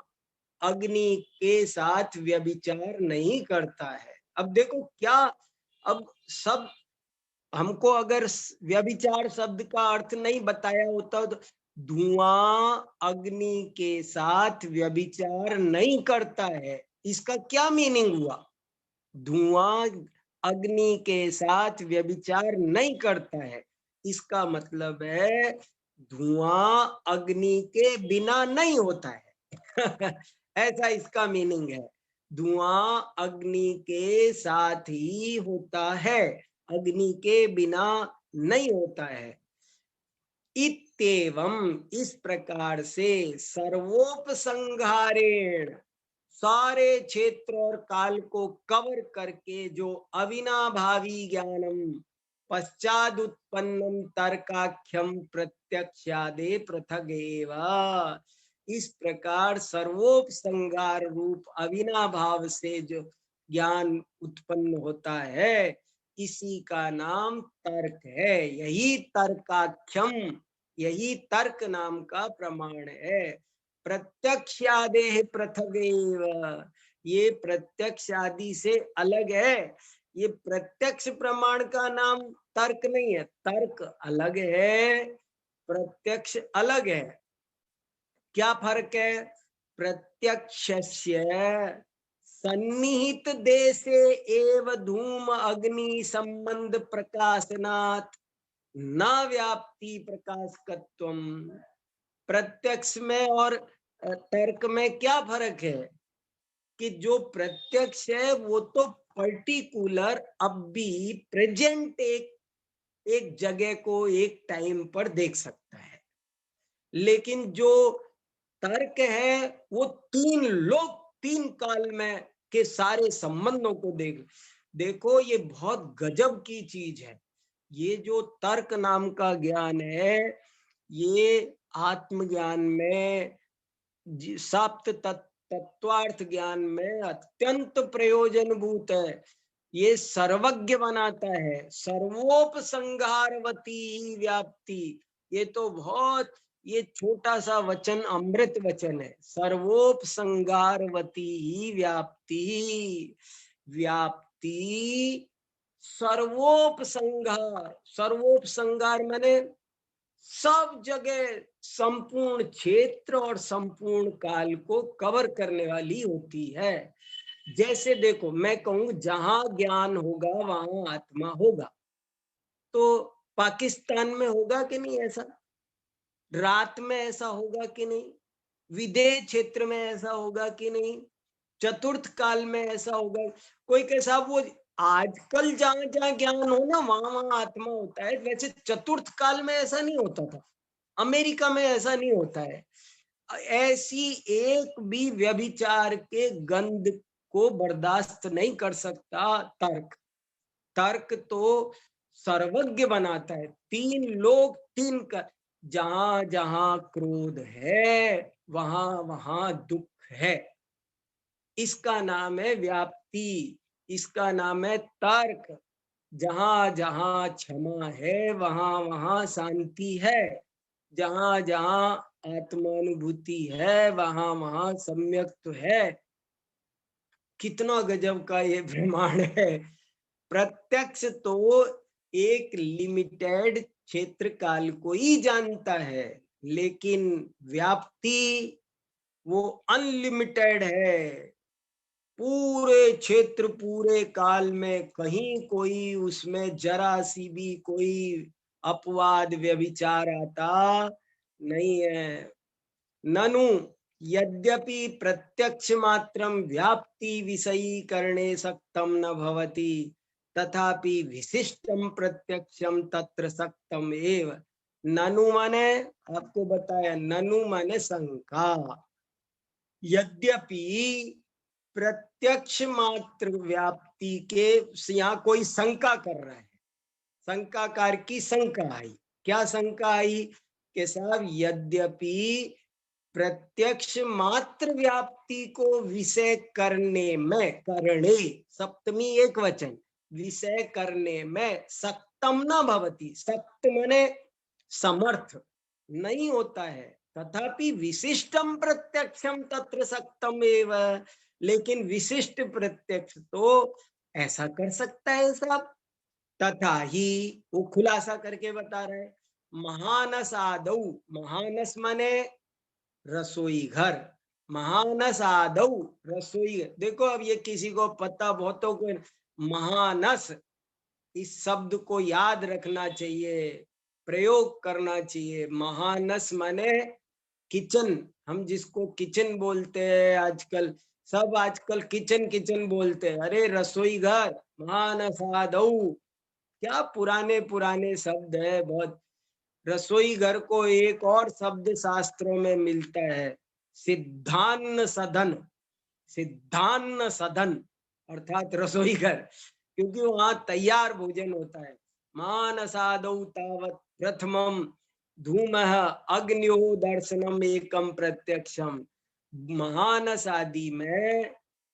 अग्नि के साथ व्यभिचार नहीं करता है। अब देखो क्या, अब सब हमको अगर व्यभिचार शब्द का अर्थ नहीं बताया होता तो धुआं अग्नि के साथ व्यभिचार नहीं करता है, इसका क्या मीनिंग हुआ? धुआं अग्नि के साथ व्यभिचार नहीं करता है, इसका मतलब है धुआं अग्नि के बिना नहीं होता है। ऐसा इसका मीनिंग है। धुआं अग्नि के साथ ही होता है, अग्नि के बिना नहीं होता है। इत्येवं, इस प्रकार से, सर्वोपसंहारेण, सारे क्षेत्र और काल को कवर करके जो अविनाभावी ज्ञानम, पश्चाद उत्पन्नम तर्काख्यम प्रत्यक्षादे पृथगेव। इस प्रकार सर्वोपसंहार रूप अविनाभाव से जो ज्ञान उत्पन्न होता है इसी का नाम तर्क है। यही तर्काख्यम, यही तर्क नाम का प्रमाण है। प्रत्यक्षादे पृथगेव, ये प्रत्यक्ष आदि से अलग है। ये प्रत्यक्ष प्रमाण का नाम तर्क नहीं है, तर्क अलग है, प्रत्यक्ष अलग है। क्या फर्क है? प्रत्यक्षस्य सन्निहित देशे एव धूम अग्नि संबंध प्रकाशनात् न व्याप्ति प्रकाशकत्वम। प्रत्यक्ष में और तर्क में क्या फर्क है कि जो प्रत्यक्ष है वो तो पर्टिकुलर अब भी प्रेजेंट एक जगह को एक टाइम पर देख सकता है, लेकिन जो तर्क है वो तीन लोक तीन काल में के सारे संबंधों को देखो। ये बहुत गजब की चीज है। ये जो तर्क नाम का ज्ञान है ये आत्मज्ञान में, सप्त तत्वार्थ ज्ञान में अत्यंत प्रयोजनभूत है। ये सर्वज्ञ बनाता है। सर्वोपसंहारवती व्याप्ति, ये तो बहुत, ये छोटा सा वचन अमृत वचन है। सर्वोपसंहारवती ही व्याप्ति, व्याप्ति सर्वोपसंहार। सर्वोपसंहार माने सब जगह, संपूर्ण क्षेत्र और संपूर्ण काल को कवर करने वाली होती है। जैसे देखो, मैं कहूं जहां ज्ञान होगा वहां आत्मा होगा, तो पाकिस्तान में होगा कि नहीं ऐसा? रात में ऐसा होगा कि नहीं? विदेह क्षेत्र में ऐसा होगा कि नहीं? चतुर्थ काल में ऐसा होगा? कोई कैसा, वो आजकल जहां जहां ज्ञान हो ना वहां वहां आत्मा होता है। वैसे चतुर्थ काल में ऐसा नहीं होता था, अमेरिका में ऐसा नहीं होता है। ऐसी एक भी व्यभिचार के गंध को बर्दाश्त नहीं कर सकता तर्क। तर्क तो सर्वज्ञ बनाता है। तीन लोग तीन का, जहां जहां क्रोध है वहां वहां दुख है। इसका नाम है व्याप्ति, इसका नाम है तर्क। जहां जहां क्षमा है वहां वहां शांति है। जहां जहां आत्मानुभूति है वहां वहां सम्यक्त्व है। कितना गजब का ये प्रमाण है। प्रत्यक्ष तो एक लिमिटेड क्षेत्र काल को ही जानता है, लेकिन व्याप्ति वो अनलिमिटेड है। पूरे क्षेत्र पूरे काल में कहीं कोई उसमें जरा सी भी कोई अपवाद व्यभिचार आता नहीं है। ननु यद्यपि प्रत्यक्ष मात्रम व्याप्ति विषयी करणे सक्तम न भवति, तथापि विशिष्टम प्रत्यक्षम तत्र सक्तम एव। ननु माने, आपको बताया, ननु माने शंका। यद्यपि प्रत्यक्ष मात्र व्याप्ति के, यहाँ कोई शंका कर रहा है, शंकाकार की शंका आई। क्या शंका आई? कि साहब यद्यपि प्रत्यक्ष मात्र व्याप्ति को विषय करने में, करणे सप्तमी एक वचन, विषय करने में सक्तम न भवति, सक्त माने समर्थ नहीं होता है। तथापि विशिष्टम प्रत्यक्षम तत्र सक्तम एव, लेकिन विशिष्ट प्रत्यक्ष तो ऐसा कर सकता है साहब। तथा ही वो खुलासा करके बता रहे, महानस आदौ, महानस माने रसोई घर, महानस आदौ रसोई। देखो अब ये किसी को पता, बहुतों को महानस, इस शब्द को याद रखना चाहिए, प्रयोग करना चाहिए। महानस माने किचन, हम जिसको किचन बोलते हैं आजकल, सब आजकल किचन किचन बोलते हैं। अरे रसोई घर, महानस आदौ, क्या पुराने पुराने शब्द है बहुत। रसोई घर को एक और शब्द शास्त्रों में मिलता है, सिद्धान्न सदन। सिद्धान्न सदन अर्थात रसोई घर, क्योंकि वहां तैयार भोजन होता है। मानसादौ तावत् प्रथमम धूमः अग्न्यो दर्शनम एकम प्रत्यक्षम। मानस आदि में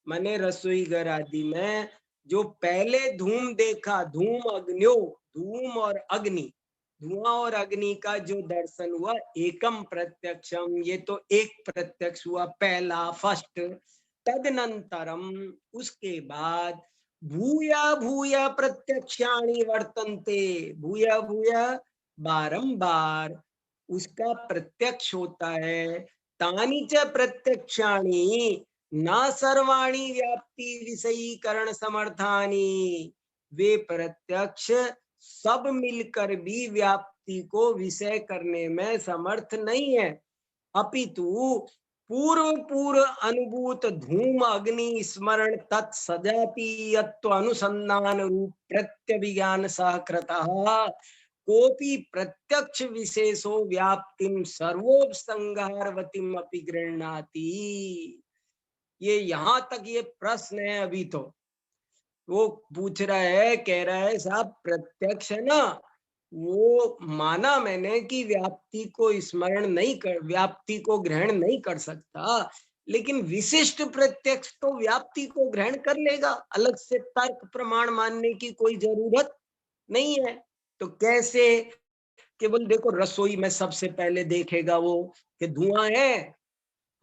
माने रसोई घर आदि में जो पहले धूम देखा, धूम अग्न्यो, धूम और अग्नि, धुआं और अग्नि का जो दर्शन हुआ, एकम प्रत्यक्षम, ये तो एक प्रत्यक्ष हुआ, पहला फर्स्ट। तदनंतरम, उसके बाद भूया भूया प्रत्यक्षाणि वर्तन्ते, भूया भूया बारंबार उसका प्रत्यक्ष होता है। तानि च प्रत्यक्षाणि न सर्वाणि व्याप्ति विषयीकरण समर्थानि, वे प्रत्यक्ष सब मिलकर भी व्याप्ति को विषय करने में समर्थ नहीं है। अपितु पूर्व पूर्व अनुभूत धूम अग्नि स्मरण तत्सजातीयत्व अनुसंधान रूप प्रत्यभिज्ञान सहकृतः कोपि प्रत्यक्ष विशेषो व्याप्तिम सर्वोपसंहारवतीम अपि गृह्णाति। ये यहाँ तक ये प्रश्न है। अभी तो वो पूछ रहा है, कह रहा है साहब प्रत्यक्ष है ना, वो माना मैंने कि व्याप्ति को स्मरण नहीं कर, व्याप्ति को ग्रहण नहीं कर सकता, लेकिन विशिष्ट प्रत्यक्ष तो व्याप्ति को ग्रहण कर लेगा, अलग से तर्क प्रमाण मानने की कोई जरूरत नहीं है। तो कैसे? केवल देखो, रसोई में सबसे पहले देखेगा वो कि धुआं है,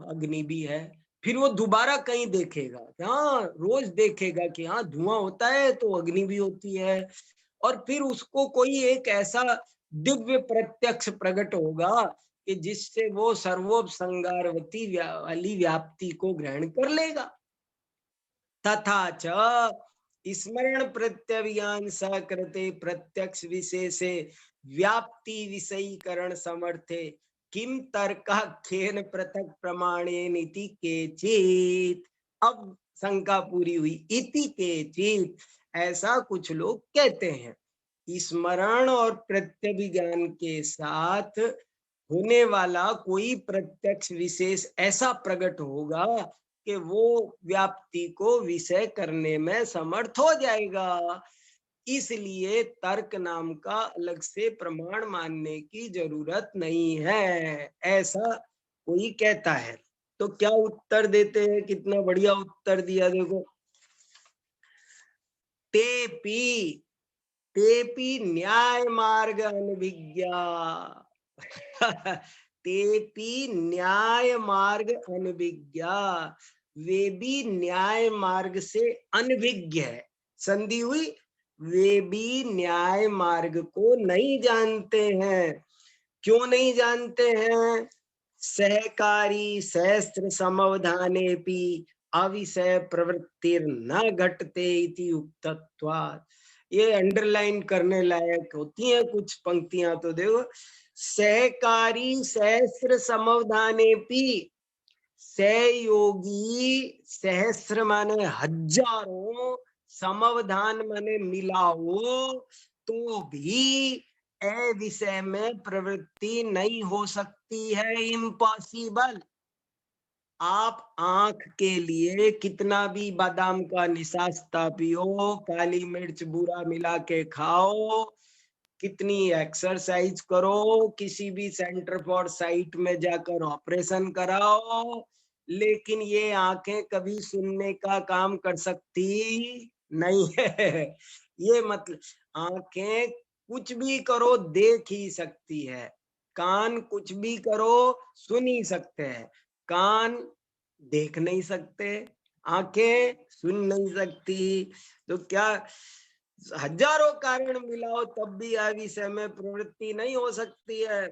अग्नि भी है, फिर वो दोबारा कहीं देखेगा, हाँ रोज देखेगा कि हाँ धुआं होता है तो अग्नि भी होती है, और फिर उसको कोई एक ऐसा दिव्य प्रत्यक्ष प्रकट होगा कि जिससे वो सर्वोपसंगारवती वाली व्याप्ति को ग्रहण कर लेगा। तथा च स्मरण प्रत्यभिज्ञान सकृते प्रत्यक्ष विशेषे व्याप्ति विषयीकरण समर्थे किम तर्कः खेन पृथक प्रमाणेन इति केचित्। अब शंका पूरी हुई। इति केचित्, ऐसा कुछ लोग कहते हैं, स्मरण और प्रत्यभिज्ञान के साथ होने वाला कोई प्रत्यक्ष विशेष ऐसा प्रकट होगा कि वो व्याप्ति को विषय करने में समर्थ हो जाएगा, इसलिए तर्क नाम का अलग से प्रमाण मानने की जरूरत नहीं है, ऐसा कोई कहता है। तो क्या उत्तर देते हैं? कितना बढ़िया उत्तर दिया, देखो। तेपी तेपी न्याय मार्ग अनभिज्ञा तेपी न्याय मार्ग अनभिज्ञा, वे भी न्याय मार्ग से अनभिज्ञ है। संधि हुई, वे भी न्याय मार्ग को नहीं जानते हैं। क्यों नहीं जानते हैं? सहकारी सहस्त्र समवधानेपि अविषय प्रवृत्तिर न घटते इति उक्तत्वात्। ये अंडरलाइन करने लायक होती हैं कुछ पंक्तियां, तो देखो, सहकारी सहस्त्र समवधानेपि, सहयोगी, सहस्त्र माने हजारों, समवधान माने मिलाओ, तो भी ए विषय में प्रवृत्ति नहीं हो सकती है, इम्पॉसिबल। आप आंख के लिए कितना भी बादाम का निशास्ता पियो, काली मिर्च बूरा मिला के खाओ, कितनी एक्सरसाइज करो, किसी भी सेंटर फॉर साइट में जाकर ऑपरेशन कराओ, लेकिन ये आंखें कभी सुनने का काम कर सकती नहीं है। ये मतलब आंखें कुछ भी करो देख ही सकती है, कान कुछ भी करो सुन ही सकते हैं, कान देख नहीं सकते, आंखें सुन नहीं सकती। तो क्या हजारों कारण मिलाओ तब भी आ विषय में प्रवृत्ति नहीं हो सकती है।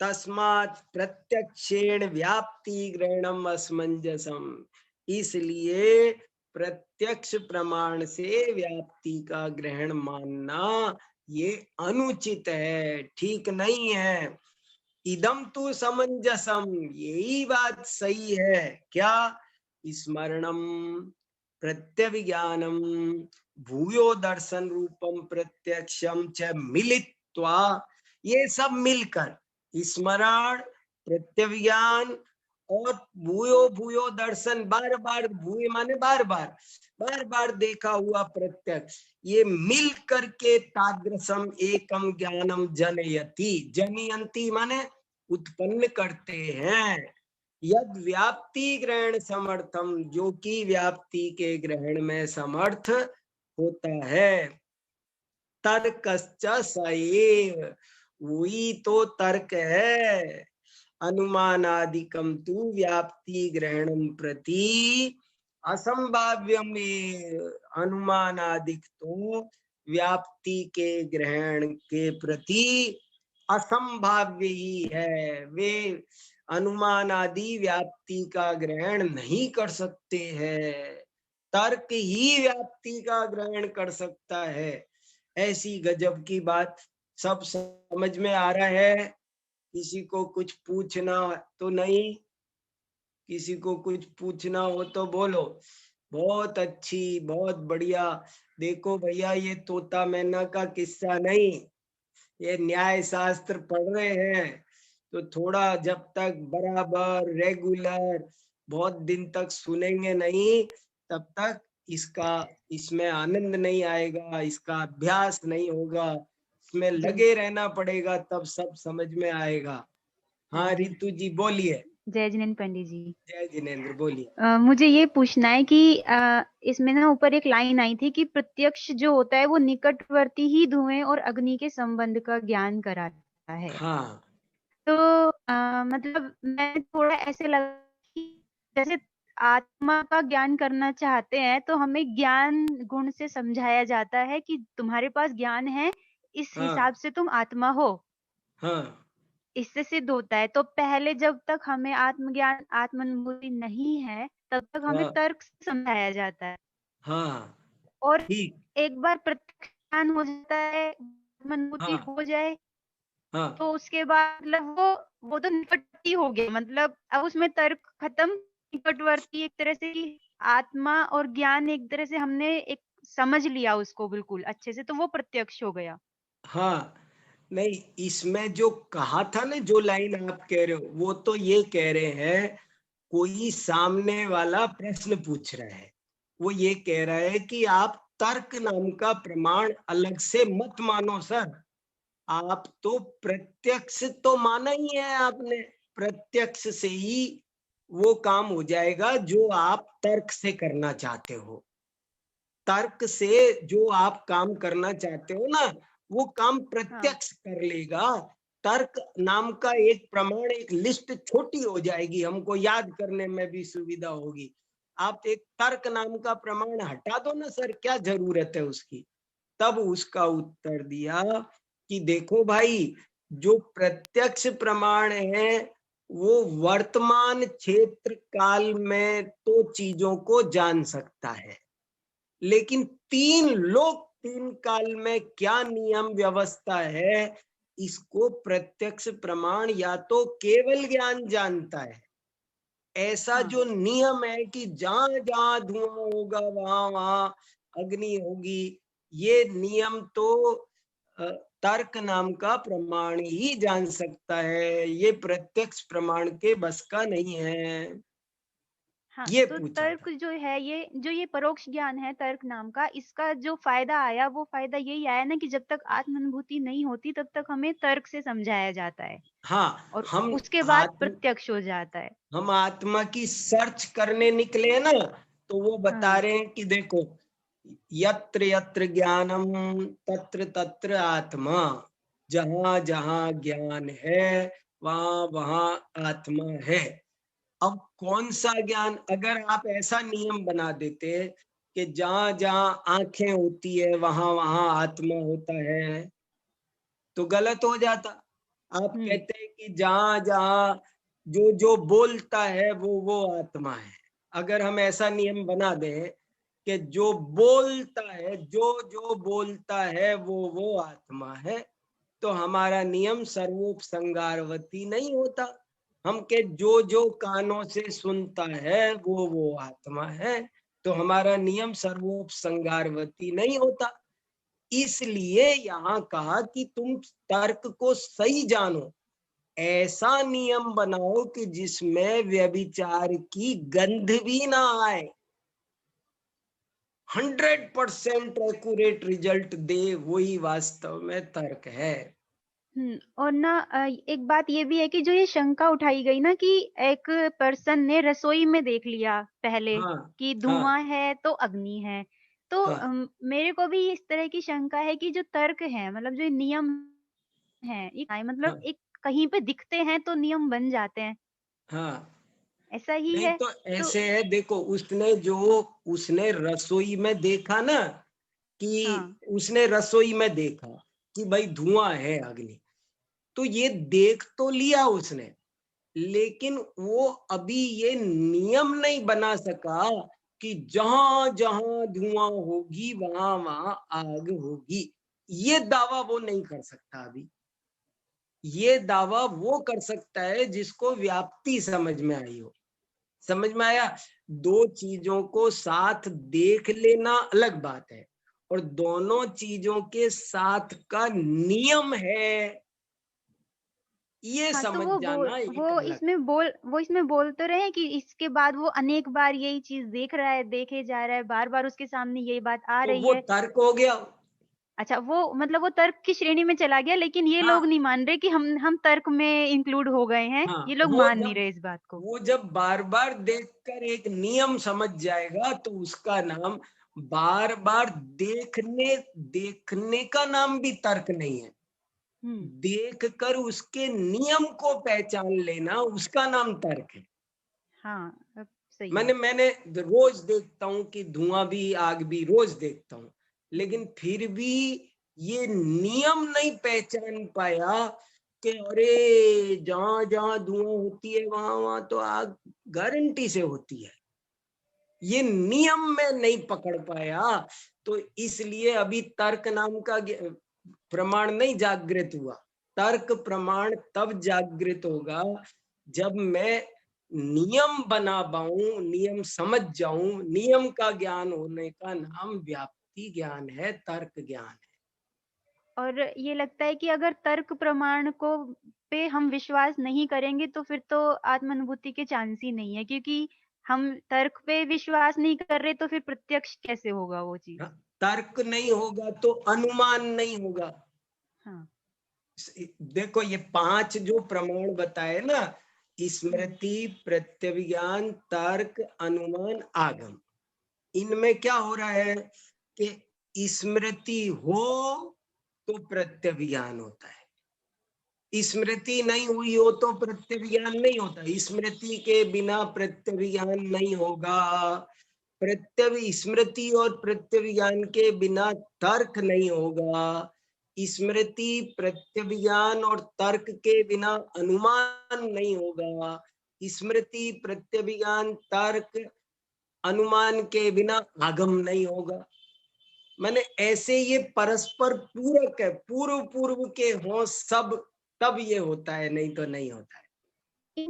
तस्मात् प्रत्यक्षेण व्याप्ति ग्रहणम असमंजसम, इसलिए प्रत्यक्ष प्रमाण से व्याप्ति का ग्रहण मानना ये अनुचित है, ठीक नहीं है। इदम तो समंजसम, यही बात सही है। क्या? स्मरणम प्रत्यभिज्ञानम भूयो दर्शन रूपम प्रत्यक्षम च मिलित्वा, ये सब मिलकर, स्मरण, प्रत्यभिज्ञान और भूयो भूयो दर्शन, बार बार, भूय माने बार बार, बार बार देखा हुआ प्रत्यक्ष, ये मिल करके तादृशम एकम ज्ञानम जनयति, जनयंती माने उत्पन्न करते हैं। यद व्याप्ति ग्रहण समर्थम, जो कि व्याप्ति के ग्रहण में समर्थ होता है। तर्कश्च सएव, वही तो तर्क है। अनुमानादिकम तु व्याप्ति ग्रहणम प्रति असंभाव्यम, अनुमानादिक तो व्याप्ति के ग्रहण के प्रति असंभाव्य ही है। वे अनुमान आदि व्याप्ति का ग्रहण नहीं कर सकते हैं, तर्क ही व्याप्ति का ग्रहण कर सकता है। ऐसी गजब की बात। सब समझ में आ रहा है? किसी को कुछ पूछना तो नहीं? किसी को कुछ पूछना हो तो बोलो। बहुत अच्छी, बहुत बढ़िया। देखो भैया, ये तोता मैना का किस्सा नहीं, ये न्याय शास्त्र पढ़ रहे हैं तो थोड़ा जब तक बराबर रेगुलर बहुत दिन तक सुनेंगे नहीं, तब तक इसमें आनंद नहीं आएगा, इसका अभ्यास नहीं होगा, इसमें लगे रहना पड़ेगा, तब सब समझ में आएगा। हाँ रितु जी बोलिए। जय जिनेन्द्र पंडित जी। जय जिनेन्द्र, बोलिए। मुझे ये पूछना है कि इसमें ना ऊपर एक लाइन आई थी कि प्रत्यक्ष जो होता है वो निकटवर्ती ही धुएं और अग्नि के संबंध का ज्ञान कराता है। हाँ। तो मतलब मैं थोड़ा ऐसे लगा कि जैसे आत्मा का ज्ञान करना चाहते हैं तो हमें ज्ञान गुण से समझाया जाता है कि तुम्हारे पास ज्ञान है, इस हाँ। हिसाब से तुम आत्मा हो। हाँ। इससे सिद्ध होता है। तो पहले जब तक हमें आत्मज्ञान, आत्मानुभूति नहीं है, तब तक हमें हाँ। तर्क से समझाया जाता है। हाँ और ठीक। एक बार प्रत्यक्ष ज्ञान हो जाता है, आत्मानुभूति हाँ। हो जाए, हाँ। तो उसके बाद मतलब वो तो निकटवर्ती हो गया, मतलब अब उसमें तर्क खत्म, निकटवर्ती एक तरह से कि आत्मा और ज्ञान एक तरह से हमने एक समझ लिया उसको बिल्कुल अच्छे से, तो वो प्रत्यक्ष हो गया। हाँ नहीं, इसमें जो कहा था ना, जो लाइन आप कह रहे हो, वो तो ये कह रहे हैं, कोई सामने वाला प्रश्न पूछ रहा है, वो ये कह रहा है कि आप तर्क नाम का प्रमाण अलग से मत मानो सर, आप तो प्रत्यक्ष तो माना ही है आपने, प्रत्यक्ष से ही वो काम हो जाएगा जो आप तर्क से करना चाहते हो। तर्क से जो आप काम करना चाहते हो ना, वो काम प्रत्यक्ष कर लेगा। तर्क नाम का एक प्रमाण, एक लिस्ट छोटी हो जाएगी, हमको याद करने में भी सुविधा होगी। आप एक तर्क नाम का प्रमाण हटा दो ना सर, क्या जरूरत है उसकी? तब उसका उत्तर दिया कि देखो भाई, जो प्रत्यक्ष प्रमाण है वो वर्तमान क्षेत्र काल में तो चीजों को जान सकता है, लेकिन तीन काल में क्या नियम व्यवस्था है, इसको प्रत्यक्ष प्रमाण या तो केवल ज्ञान जानता है। ऐसा जो नियम है कि जहां जहां धुआं होगा वहां वहां अग्नि होगी, ये नियम तो तर्क नाम का प्रमाण ही जान सकता है, ये प्रत्यक्ष प्रमाण के बस का नहीं है। हाँ, ये तो पूछा तर्क था। जो है, ये परोक्ष ज्ञान है तर्क नाम का, इसका जो फायदा आया वो फायदा यही आया ना कि जब तक आत्मानुभूति नहीं होती तब तक हमें तर्क से समझाया जाता है, हाँ, और हम उसके बाद प्रत्यक्ष हो जाता है। हम आत्मा की सर्च करने निकले ना, तो वो बता रहे हैं कि देखो, यत्र यत्र ज्ञानम तत्र तत्र आत्मा, जहां जहां ज्ञान है वहां वहां आत्मा है। अब कौन सा ज्ञान? अगर आप ऐसा नियम बना देते कि जहां जहां आंखें होती है वहां वहां आत्मा होता है, तो गलत हो जाता। आप कहते हैं कि जहां जहां जो जो बोलता है वो आत्मा है। अगर हम ऐसा नियम बना दें कि जो बोलता है, जो जो बोलता है वो आत्मा है, तो हमारा नियम सर्वोपसंगारवती नहीं होता। हम के जो जो कानों से सुनता है वो आत्मा है, तो हमारा नियम सर्वोपसंगारवती नहीं होता। इसलिए यहाँ कहा कि तुम तर्क को सही जानो, ऐसा नियम बनाओ कि जिसमें व्यभिचार की गंध भी ना आए, 100% एक्यूरेट रिजल्ट दे, वही वास्तव में तर्क है। और ना एक बात ये भी है कि जो ये शंका उठाई गई ना कि एक पर्सन ने रसोई में देख लिया पहले हाँ कि हाँ धुआं है तो अग्नि है, तो हाँ मेरे को भी इस तरह की शंका है कि जो तर्क है, मतलब जो नियम है, मतलब हाँ एक कहीं पे दिखते हैं तो नियम बन जाते हैं, हाँ। ऐसा ही नहीं है। तो तो ऐसे है, देखो उसने रसोई में देखा ना, कि हाँ उसने रसोई में देखा कि भाई धुआं है, अग्नि, तो ये देख तो लिया उसने, लेकिन वो अभी ये नियम नहीं बना सका कि जहां जहां धुआं होगी वहां वहां आग होगी। ये दावा वो नहीं कर सकता अभी। ये दावा वो कर सकता है जिसको व्याप्ति समझ में आई हो। समझ में आया? दो चीजों को साथ देख लेना अलग बात है, और दोनों चीजों के साथ का नियम है, ये हाँ, तो समझ जाना एक अलग। वो इसमें बोल तो रहे हैं कि इसके बाद वो अनेक बार यही चीज देख रहा है, देखे जा रहा है, बार बार उसके सामने यही बात आ तो रही वो है। तर्क हो गया। अच्छा, वो मतलब वो तर्क की श्रेणी में चला गया, लेकिन ये लोग हाँ नहीं मान रहे कि हम तर्क में इंक्लूड हो गए हैं, हाँ। ये लोग वो मान नहीं जब रहे इस बात को। वो जब बार बार देखकर एक नियम समझ जाएगा तो उसका नाम, बार बार देखने देखने का नाम भी तर्क नहीं है। हम्म। देख कर उसके नियम को पहचान लेना, उसका नाम तर्क है। हाँ, अब सही है। मैंने रोज देखता हूँ कि धुआं भी आग भी रोज देखता हूँ, लेकिन फिर भी ये नियम नहीं पहचान पाया कि अरे जहां जहां धुआं होती है वहां वहां तो आग गारंटी से होती है। ये नियम में नहीं पकड़ पाया, तो इसलिए अभी तर्क नाम का प्रमाण नहीं जागृत हुआ। तर्क प्रमाण तब जागृत होगा जब मैं नियम बना पाऊं, नियम समझ जाऊं। नियम का ज्ञान होने का नाम व्याप्ति ज्ञान है, तर्क ज्ञान है। और ये लगता है कि अगर तर्क प्रमाण को पे हम विश्वास नहीं करेंगे तो फिर तो आत्मानुभूति के चांस ही नहीं है, क्योंकि हम तर्क पे विश्वास नहीं कर रहे तो फिर प्रत्यक्ष कैसे होगा वो चीज। हाँ, तर्क नहीं होगा तो अनुमान नहीं होगा। हाँ। देखो ये 5 जो प्रमाण बताए ना, हम्म। स्मृति, प्रत्यभिज्ञान, तर्क, अनुमान, आगम, इनमें क्या हो रहा है कि स्मृति हो तो प्रत्यभिज्ञान होता है, स्मृति नहीं हुई हो तो प्रत्यभिज्ञान नहीं होता। स्मृति के बिना प्रत्यभिज्ञान नहीं होगा, स्मृति और प्रत्यभिज्ञान के बिना तर्क नहीं होगा, स्मृति प्रत्यभिज्ञान और तर्क के बिना अनुमान नहीं होगा, स्मृति प्रत्यभिज्ञान तर्क अनुमान के बिना आगम नहीं होगा। मैंने ऐसे ये परस्पर पूरक है, पूर्व पूर्व के हों सब, तब ये होता है, नहीं तो नहीं होता है।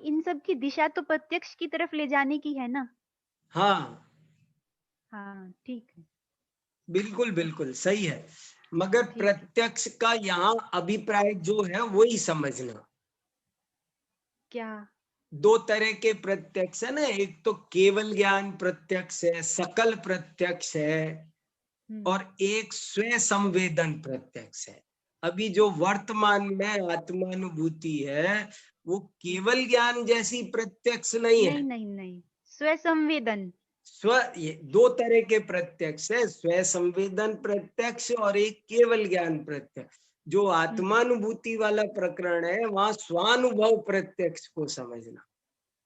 इन सब की दिशा तो प्रत्यक्ष की तरफ ले जाने की है ना। हाँ हाँ, ठीक है। बिल्कुल बिल्कुल सही है, मगर ठीक है। प्रत्यक्ष का यहाँ अभिप्राय जो है वही समझना। क्या? दो तरह के प्रत्यक्ष है ना, एक तो केवल ज्ञान प्रत्यक्ष है, सकल प्रत्यक्ष है, और एक स्व संवेदन प्रत्यक्ष है। अभी जो वर्तमान में आत्मानुभूति है वो केवल ज्ञान जैसी प्रत्यक्ष नहीं है। नहीं नहीं नहीं, स्व संवेदन। ये दो तरह के प्रत्यक्ष है, स्व संवेदन प्रत्यक्ष और एक केवल ज्ञान प्रत्यक्ष। जो आत्मानुभूति वाला प्रकरण है वहां स्वानुभव प्रत्यक्ष को समझना।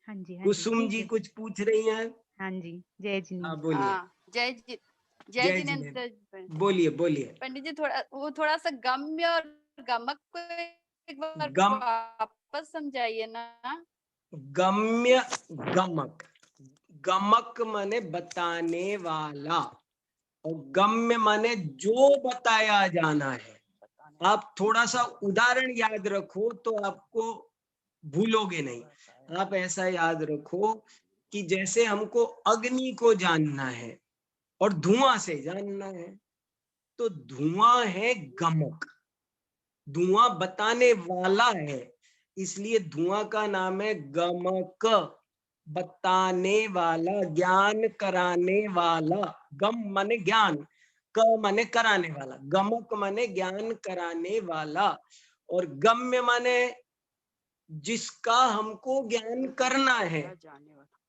हाँ जी, हाँ जी, कुसुम ठीक जी है। कुछ पूछ रही हैं? हाँ जी, जय हाँ जिनेन्द्र। बोलिए। हाँ, जय जय जिनेन्द्र। जिनेन्द्र, बोलिए बोलिए। पंडित जी थोड़ा सा गम्य और गमक को एक बार गम वापस समझाइए ना। गम्य गमक, गमक माने बताने वाला, और गम्य माने जो बताया जाना है। आप थोड़ा सा उदाहरण याद रखो तो आपको भूलोगे नहीं। आप ऐसा याद रखो कि जैसे हमको अग्नि को जानना है और धुआं से जानना है, तो धुआं है गमक, धुआं बताने वाला है, इसलिए धुआं का नाम है गमक, बताने वाला, ज्ञान कराने वाला। गम माने ज्ञान, क माने कराने वाला, गमक माने ज्ञान कराने वाला, और गम्य माने जिसका हमको ज्ञान करना है।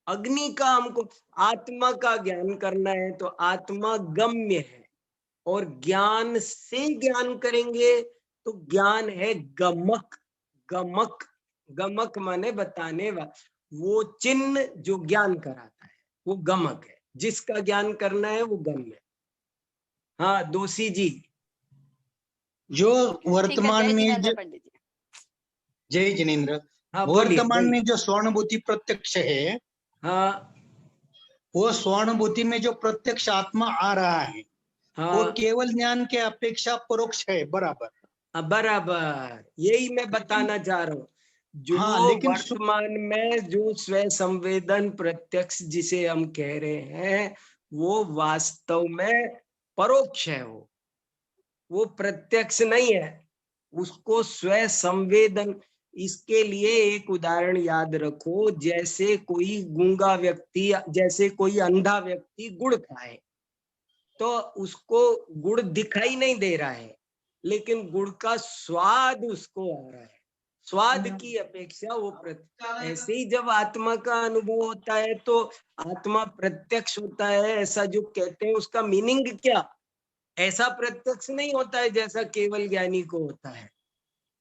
अग्नि का हमको, आत्मा का ज्ञान करना है तो आत्मा गम्य है, और ज्ञान से ज्ञान करेंगे तो ज्ञान है गमक। गमक, गमक माने बताने वाला, वो चिन्ह जो ज्ञान कराता है वो गमक है, जिसका ज्ञान करना है वो गम्य है। हाँ दोषी जी। जो ठीक है, वर्तमान जय में जिनेंद्र जो, पंडित जी। जय जिनेन्द्र, हाँ बोलिए वर्तमान बोलिए। में जो स्वर्णभूति प्रत्यक्ष है, हाँ वो स्वर्णभूति में जो प्रत्यक्ष आत्मा आ रहा है, वो हाँ केवल ज्ञान के अपेक्षा परोक्ष है, बराबर। बराबर, यही मैं बताना चाह रहा हूँ। जो हाँ, लेकिन वर्तमान में जो स्व संवेदन प्रत्यक्ष जिसे हम कह रहे हैं, वो वास्तव में परोक्ष है। वो प्रत्यक्ष नहीं है, उसको स्व संवेदन। इसके लिए एक उदाहरण याद रखो, जैसे कोई गूंगा व्यक्ति, जैसे कोई अंधा व्यक्ति गुड़ खाए तो उसको गुड़ दिखाई नहीं दे रहा है, लेकिन गुड़ का स्वाद उसको आ रहा है। स्वाद की अपेक्षा वो ऐसे ही जब आत्मा का अनुभव होता है तो आत्मा प्रत्यक्ष होता है, ऐसा जो कहते हैं उसका मीनिंग क्या? ऐसा प्रत्यक्ष नहीं होता है जैसा केवल ज्ञानी को होता है,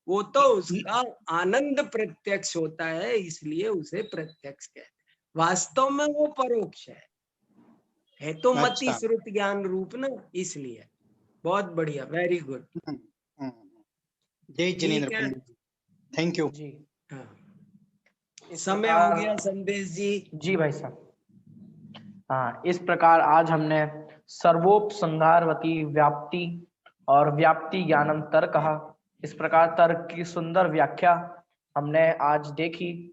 वो तो उसका आनंद प्रत्यक्ष होता है, इसलिए उसे प्रत्यक्ष कहते हैं। वास्तव में वो परोक्ष है तो मति अच्छा। श्रुत ज्ञान रूप ना, इसलिए। बहुत बढ़िया, वेरी गुड। जय जिनेन्द्र ठीक है पंडित जी, थैंक यू। जी हाँ, इस समय हो प्रकार- गया संदेश जी। जी भाई साहब। हाँ, इस प्रकार आज हमने सर्वोपसंहारवती व्याप्ति और व्याप्ति ज्ञानम तर्क, इस प्रकार तर्क की सुंदर व्याख्या हमने आज देखी।